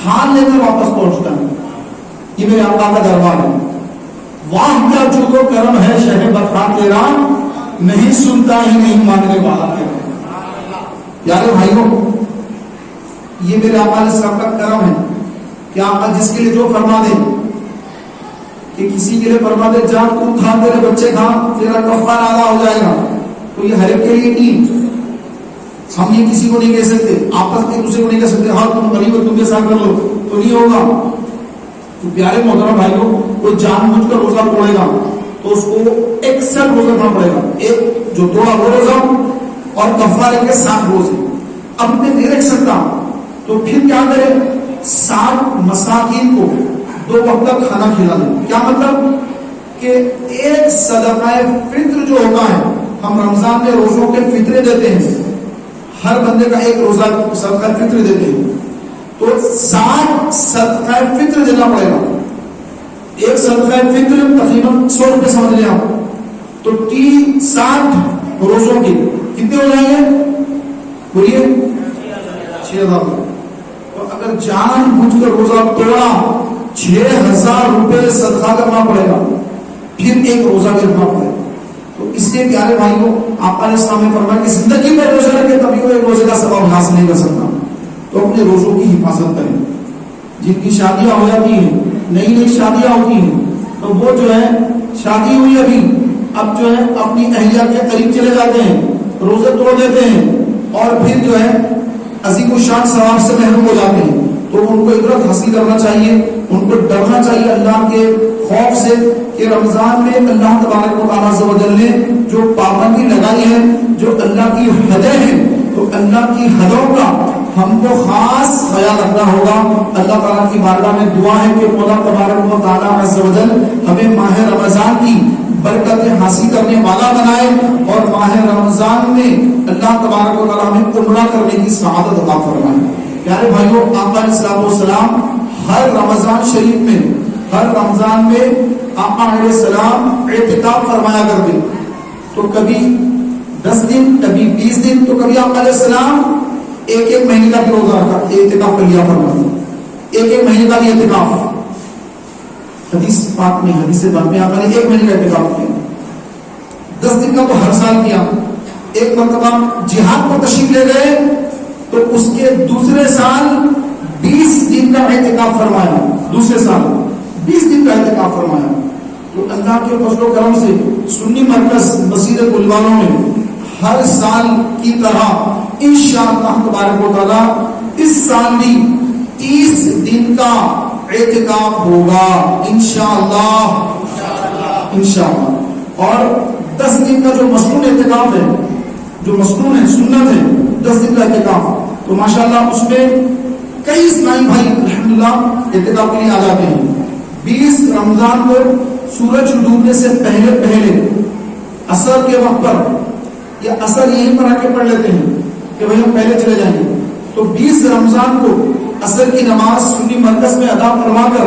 تھان لے کر واپس پہنچتا ہے. یہ میرے آقا کا دربار ہے. واہ کیا جود و کرم ہے شہ بتا تیرا, نہیں سنتا ہی نہیں ماننے والا تیرا. پیارے بھائیوں, یہ میرے آقا علیہ السلام کا کرم ہے کہ آقا جس کے لیے جو فرما دے, کہ کسی کے لیے فرما دے جا تو کھا, تیرے بچے کھا, تیرا کفارہ ادا ہو جائے گا, تو یہ ہر ایک کے لیے نہیں. ہم یہ کسی کو نہیں کہہ سکتے, آپس میں دوسرے کو نہیں کہہ سکتے ہاں تم غریب ہو تم کے ساتھ کر لو, تو نہیں ہوگا. تو پیارے محترم بھائیوں, وہ جان بوجھ کر روزہ توڑے گا تو اس کو 61 روزہ رکھنا پڑے گا, ایک جو توڑا وہ روزہ اور کفارے کے 7 روزے. اب میں نہیں رکھ سکتا تو پھر کیا کرے, 7 مساکین کو 2 وقت کا کھانا کھلا دیں. کیا مطلب کہ ایک صدقہ فطر جو ہوتا ہے, ہم رمضان میں روزوں کے فطرے دیتے ہیں, ہر بندے کا ایک روزہ صدقہ فطر دیتے ہیں, تو 7 صدقہ فطر دینا پڑے گا. ایک صدقہ فطر تقریباً 100 روپے سمجھ لیں آپ, تو 60 روزوں کے کتنے ہو جائیں گے, بولیے 6000. تو اگر جان بوجھ کر روزہ توڑا 6000 روپے صدقہ کرنا پڑے گا, پھر ایک روزہ بھی رکھنا پڑے گا. تو اس لیے پیارے بھائیوں, آقا علیہ السلام نے فرمایا کہ زندگی میں روزہ رکھے تبھی وہ ایک روزے کا ثواب حاصل نہیں کر سکتا. تو اپنے روزوں کی حفاظت کریں. جن کی شادیاں ہو جاتی ہیں, نئی نئی شادیاں ہوتی ہیں, تو وہ جو ہے شادی ہوئی ابھی, اب جو ہے اپنی اہلیہ کے قریب چلے جاتے ہیں, روزے توڑ دیتے ہیں, اور پھر جو ہے عظیم الشان ثواب سے محروم ہو جاتے ہیں. تو ان کو عبرت حاصل کرنا چاہیے, ان کو ڈرنا چاہیے اللہ کے خوف سے کہ رمضان میں اللہ تبارک و تعالیٰ عز و جل نے جو پابندی لگائی ہے, جو اللہ کی حدیں ہیں, تو اللہ کی حدوں کا ہم کو خاص خیال رکھنا ہوگا. اللہ تعالیٰ کی بارگاہ میں دعا ہے کہ خدا تبارک و تعالیٰ عز و جل ہمیں ماہ رمضان کی برکتیں حاصل کرنے والا بنائے, اور ماہ رمضان میں اللہ تبارک و تعالیٰ ہمیں عمرہ کرنے کی سعادت عطا فرمائے. پیارے بھائیوں, آقا علیہ السلام ہر رمضان شریف میں, ہر رمضان میں آقا علیہ السلام اعتکاف فرمایا کرتے. تو کبھی 10 دن, کبھی 20 دن, تو کبھی آقا علیہ السلام ایک مہینے کا بھی روزہ رکھا, اعتکاف کر لیا فرمایا, ایک مہینے کا بھی اعتکاف. حدیث پاک میں, حدیث پاک میں آقا نے 1 مہینے کا اعتکاف کیا. 10 دن کا تو ہر سال کیا. ایک مرتبہ جہاد پر تشریف لے گئے تو اس کے دوسرے سال 20 دن کا اعتکاف فرمایا. دوسرے سال 20 دن کا اعتکاف فرمایا. تو اللہ کے فضل و کرم سے سنی مرکز مسجد گلوانوں میں ہر سال کی طرح انشاءاللہ تبارک و تعالی اس سال بھی 30 دن کا اعتکاف ہوگا انشاءاللہ. اور 10 دن کا جو مسنون اعتکاف ہے, جو مسنون ہے, سنت ہے, 10 دن کا اعتکاف, تو ماشاءاللہ اس میں کئی اسلامی بھائی الحمدللہ اعتکاف کے لیے آ جاتے ہیں. 20 رمضان کو سورج ڈوبنے سے پہلے عصر کے وقت پر, یا عصر یہیں پر آ کے پڑھ لیتے ہیں کہ بھائی ہم پہلے چلے جائیں گے. تو 20 رمضان کو عصر کی نماز سنی مرکز میں ادا فرما کر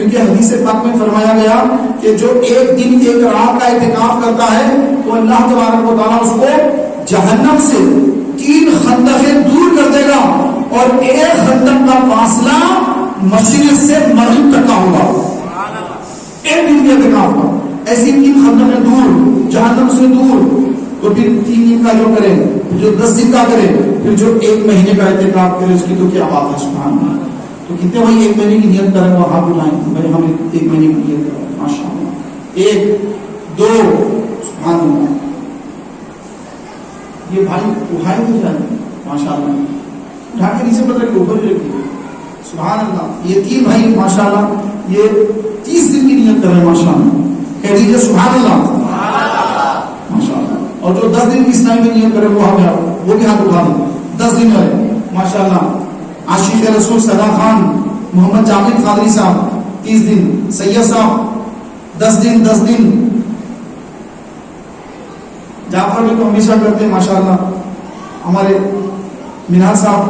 کیونکہ حدیث پاک میں فرمایا گیا کہ جو ایک دن ایک رات کا اعتکاف کرتا ہے تو اللہ تبارک و تعالیٰ اس کو جہنم سے 3 خندقیں دور کر دے گا، اور 1 خندق کا فاصلہ مشرق سے مغرب تک کا ہوگا، ایک دن کے اعتکاف کا۔ ایسی 3 خندقیں دور، جہنم سے دور، تو پھر 3 دن کا جو کرے، جو 10 دن کا کرے، پھر جو 1 مہینے کا اعتکاف کرے، اس کی تو کیا بات ہے، سبحان اللہ۔ تو کتنے بھائی 1 مہینے کی نیت کریں وہ ہاتھ اٹھائیں، بھائی ہم 1 مہینے کی نیت کریں، ماشاء اللہ، 1 2 سبحان اللہ۔ یہ بھائی اٹھائے نہیں جائے، ماشاء اللہ، اٹھا کے نیچے پتہ کہ اوپر بھی رکھیے، سبحان اللہ۔ یہ 3 بھائی ماشاء اللہ یہ 30 دن کی نیت کر رہے ہیں، ماشاء اللہ، کہہ دیجیے سبحان اللہ، ماشاء اللہ۔ اور جو 10 دن کی اسلامی میں نیت کرے وہ بھی ہاتھ اٹھا دیں، 10 دن ہے، ماشاء اللہ۔ عاشق رسول صدا خان محمد جاوید قادری صاحب 30 دن، سید صاحب 10 دن 10 دن، جعفر بھی تو ہمیشہ کرتے ہیں، ماشاء اللہ۔ ہمارے منہار صاحب،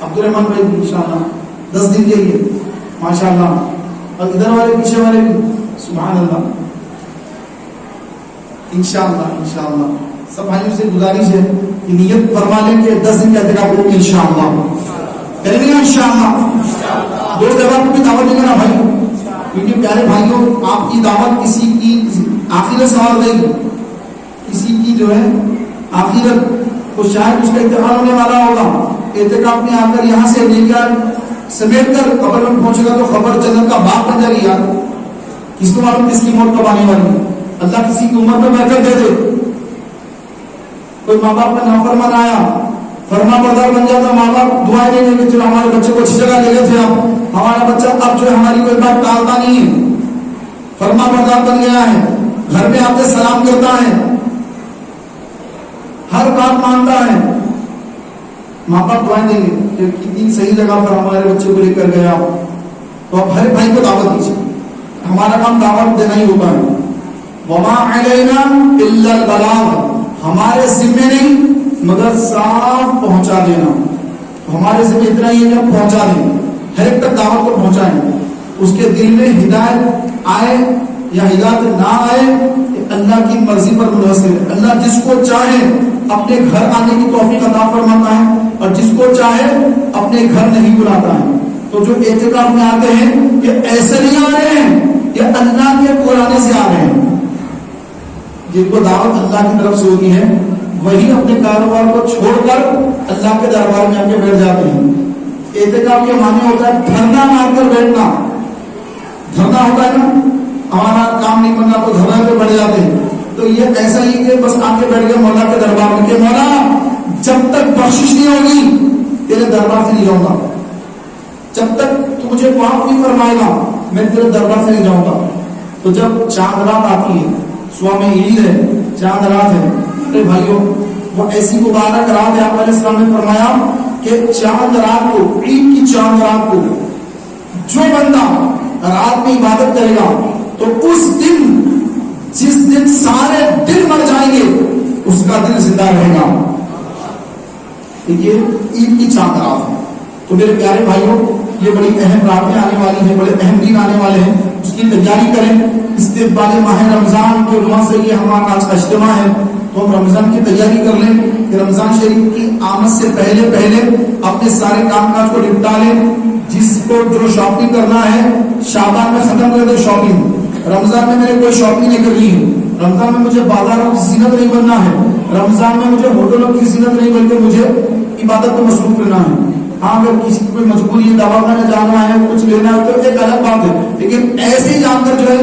عبد الرحمان بھائی انشاءاللہ 10 دن کے لیے، ماشاء اللہ۔ اور ادھر والے پیچھے والے بھی، سبحان اللہ، انشاءاللہ انشاءاللہ۔ سب بھائیوں سے گزارش ہے کہ نیت فرما لیں کہ 10 دن کا اعتکاف ہوگا انشاءاللہ، کریں گے انشاءاللہ۔ دوست احباب کو بھی دعوت دیں گے نا بھائی، کیونکہ پیارے بھائیوں آپ کی دعوت کسی کی آخرت سوال نہیں، کسی کی جو ہے آخرت کو شاید اس کا انتقال ہونے والا ہوگا، اعتکاف میں آ کر یہاں سے لے کر سمیٹ کر قبر میں پہنچے گا تو خبر جنت کا باغ بن جائے گی یار، کس کو معلوم کس کی موت کب آنے والی ہے، اللہ کسی کی عمر میں برکت دے دے۔ کوئی ماں باپ کا نافرمان آیا، فرما بردار بن جاتا، ماں باپ دعائیں دیں گے کہ چلو ہمارے بچے کو اچھی جگہ لے گئے تھے، آپ ہمارا بچہ اب جو ہے ہماری کوئی بات ٹالتا نہیں ہے، فرما بردار بن گیا ہے، گھر میں آتے سلام کرتا ہے، ہر بات مانتا ہے، ماں باپ دعائیں دیں گے کہ کتنی صحیح جگہ پر ہمارے بچے کو لے کر گیا۔ تو اب ہر بھائی کو دعوت دیجیے، ہمارا کام دعوت دینا ہی ہوتا ہے۔ وما علینا الا البلاغ، ہمارے ذمے نہیں مگر صاف پہنچا دینا، ہمارے ذمہ اتنا ہی ہے کہ پہنچا دیں، ہر ایک تک دعوت کو پہنچائیں، اس کے دل میں ہدایت آئے یا ہدایت نہ آئے اللہ کی مرضی پر منحصر ہے۔ اللہ جس کو چاہے اپنے گھر آنے کی توفیق عطا فرماتا ہے، اور جس کو چاہے اپنے گھر نہیں بلاتا ہے۔ تو جو اعتکاف میں آتے ہیں یہ ایسے نہیں آ رہے ہیں، یہ اللہ کے قرآن سے آ رہے ہیں، جن کو دعوت اللہ کی طرف سے ہوتی ہے وہی اپنے کاروبار کو چھوڑ کر اللہ کے دربار میں آ کے بیٹھ جاتے ہیں۔ اعتکاف کے معنی ہوتا ہے دھرنا مار کر بیٹھنا، دھرنا ہوتا ہے نا، ہمارا کام نہیں بننا تو دھرنا پہ بیٹھ جاتے ہیں، تو یہ ایسا ہی کہ بس آ کے بیٹھ گئے مولا کے دربار میں کہ مولا جب تک بخشش نہیں ہوگی تیرے دربار سے نہیں جاؤں گا، جب تک تو مجھے معاف نہیں فرمائے گا میں تیرے دربار سے نہیں جاؤں گا۔ تو جب چاند رات آتی ہے، صبح میں عید ہے، چاند رات ہے، ارے بھائیوں وہ ایسی مبارک رات ہے، آپ علیہ السلام نے فرمایا کہ چاند رات کو، عید کی چاند رات کو جو بندہ رات میں عبادت کرے گا تو اس دن، جس دن سارے دن مر جائیں گے اس کا دل زندہ رہے گا۔ دیکھیے عید کی چاند رات ہے، تو میرے پیارے بھائیوں یہ بڑی اہم راتیں آنے والی ہیں، بڑے اہم دن آنے والے ہیں، اس کی تیاری کریں۔ استقبال ماہ رمضان کے عنوان سے یہ ہمارا آج کا اجتماع ہے، تو ہم رمضان کی تیاری کر لیں کہ رمضان شریف کی آمد سے پہلے پہلے اپنے سارے کام کاج کو نپٹا لیں۔ جس کو جو شاپنگ کرنا ہے شعبان میں ختم کر دے شاپنگ، رمضان میں میرے کوئی شاپنگ نہیں کرنی ہے، رمضان میں مجھے بازاروں کی زینت نہیں بننا ہے، رمضان میں مجھے ہوٹلوں کی زینت نہیں بلکہ مجھے عبادت میں مصروف رہنا ہے۔ ہاں اگر کسی کو کوئی مجبوری ہے، دواخانے جانا ہے، کچھ لینا ہے تو ایک الگ بات ہے، لیکن ایسے ہی جان کر جو ہے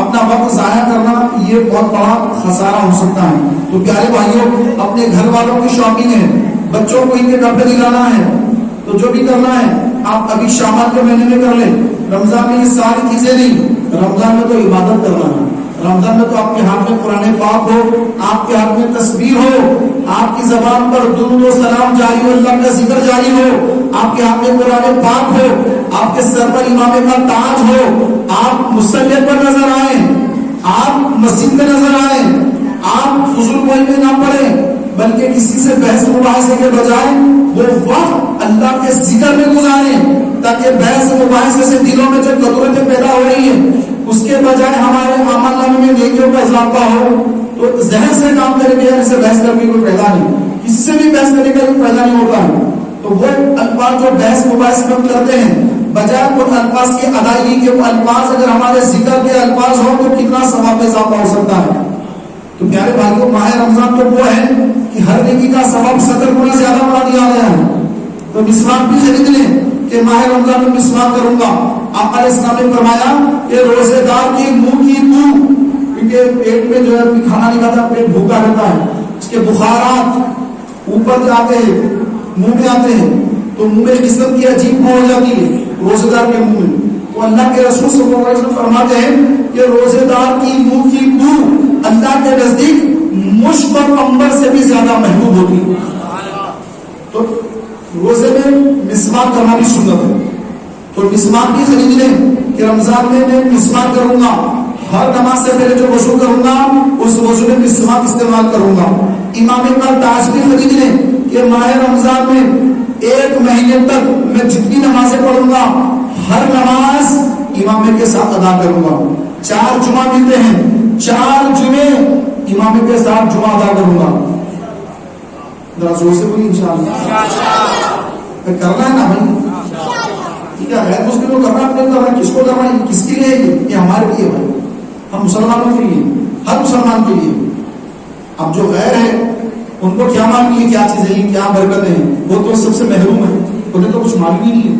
اپنا وقت ضائع کرنا یہ بہت بڑا خسارہ ہو سکتا ہے۔ تو پیارے بھائیوں اپنے گھر والوں کی شاپنگ ہے، بچوں کو ان کے کپڑے دلانا ہے، تو جو بھی کرنا ہے آپ ابھی شعبان کے مہینے میں کر لیں۔ رمضان میں یہ ساری چیزیں نہیں، رمضان میں تو عبادت کرنا ہے، رمضان میں تو آپ کے ہاتھ میں قرآن پاک ہو، آپ کے ہاتھ میں تسبیح ہو، آپ کی زبان پر درود و سلام جاری ہو، اللہ کا ذکر جاری ہو، آپ کے ہاتھ میں قرآن پاک ہو، آپ کے سر پر امامے کا تاج ہو، آپ مصلی پر نظر آئیں، آپ مسجد میں نظر آئیں، آپ فضول کوئی میں نہ پڑھیں، بلکہ کسی سے بحث مباحثے کے بجائے وہ وقت اللہ کے ذکر میں گزاریں، تاکہ بحث مباحثے سے دلوں میں جو قدرتیں پیدا ہو رہی ہیں اس کے بجائے ہمارے اعمال نامے میں نیکیوں کا اضافہ ہو، تو ذہن سے کام کریں گے، یار اسے بحث کر کے کوئی فائدہ نہیں، کسی سے بھی بحث کرنے کا کوئی فائدہ نہیں ہوتا ہے. تو وہ الفاظ جو بحث مباحث میں کرتے ہیں، بجائے ان الفاظ کی ادائیگی کے وہ الفاظ اگر ہمارے ذکر کے الفاظ ہوں تو کتنا ثواب میں اضافہ ہو سکتا ہے. تو پیارے بھائیوں، ماہ رمضان تو وہ ہے کہ ہر نیکی کا ثواب 70 گنا زیادہ بڑھا دیا گیا ہے. تو مسواک بھی خرید لیں کہ ماہ رمضان میں مسواک کروں گا. آقا علیہ السلام نے فرمایا کہ روزے دار کی منہ کی بو، کیونکہ پیٹ میں جو ہے کھانا نہیں کھاتا، پیٹ بھوکا رہتا ہے، اس کے بخارات اوپر جاتے ہیں، منہ میں آتے ہیں، تو منہ میں قسم کی عجیب بو ہو جاتی ہے روزے دار کے منہ میں. تو اللہ کے رسول صلی اللہ علیہ وسلم فرماتے ہیں کہ روزے دار کی منہ کی بو اللہ کے نزدیک مشک اور عنبر سے بھی زیادہ محبوب ہوتی ہے. تو روزے میں مسواک کرنا بھی سنت ہے. تو مسواک بھی خرید لیں کہ رمضان میں میں مسواک کروں گا، ہر نماز سے پہلے جو وضو کروں گا اس وضو میں مسواک استعمال کروں گا. امام کا تاج بھی خرید لیں کہ ماہ رمضان میں 1 مہینے تک میں جتنی نمازیں پڑھوں گا ہر نماز امام کے ساتھ ادا کروں گا. 4 جمعہ ملتے ہیں، 4 جمعے امام کے ساتھ جمعہ ادا کروں گا. ذرا زور سے بولیے انشاءاللہ. کرنا ہے نا بھائی، ٹھیک ہے، غیر مسلم کو کرنا، اپنے کرنا، کس کو کرنا، کس کے لیے؟ یہ ہمارے لیے بھائی، ہم مسلمانوں کے لیے، ہر مسلمان کے لیے. اب جو غیر ہے ان کو کیا معلوم ہے کیا چیزیں ہیں، کیا برکتیں ہیں، وہ تو سب سے محروم ہے، انہیں تو کچھ معلوم ہی نہیں ہے.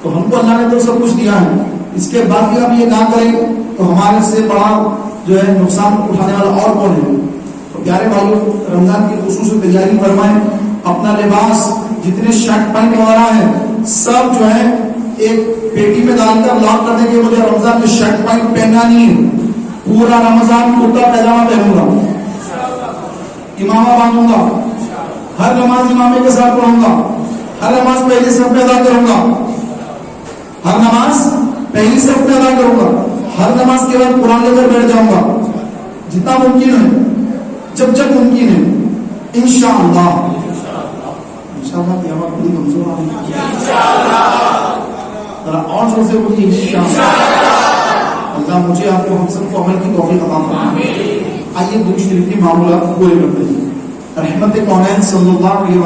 تو ہم کو اللہ نے تو سب کچھ دیا ہے، اس کے بعد بھی ہم یہ نہ کریں تو ہمارے سے بڑا جو ہے نقصان اٹھانے والا اور کون ہے. تو پیارے بھائیوں، رمضان کی خصوصی تیاری فرمائیں. اپنا لباس جتنے شرٹ پینٹ وغیرہ ہیں سب جو ہے ایک پیٹی میں ڈال کر لاک کر دیں کہ مجھے رمضان میں شرٹ پینٹ پہننا نہیں ہے، پورا رمضان کرتا پیجامہ پہنوں گا، امامہ باندھوں گا، ہر نماز امامے کے ساتھ پڑھوں گا، ہر نماز پہلی صف میں ادا کروں گا، ہر نماز پہلی صف میں ادا کروں گا، ہر نماز کے بعد قرآن لے کر بیٹھ جاؤں گا جتنا ممکن ہے، جب جب ممکن ہے، انشاءاللہ. انشاءاللہ کی آواز بڑی کمزور آ رہی ہے، ذرا اور زور سے بولیے انشاءاللہ. اللہ مجھے آپ کو ہم سب کو عمل کی توفیق عطا فرمائے. آئیے درود شریف کی معمولات پورے کرتے ہیں. رحمت کونین صلی اللہ علیہ وسلم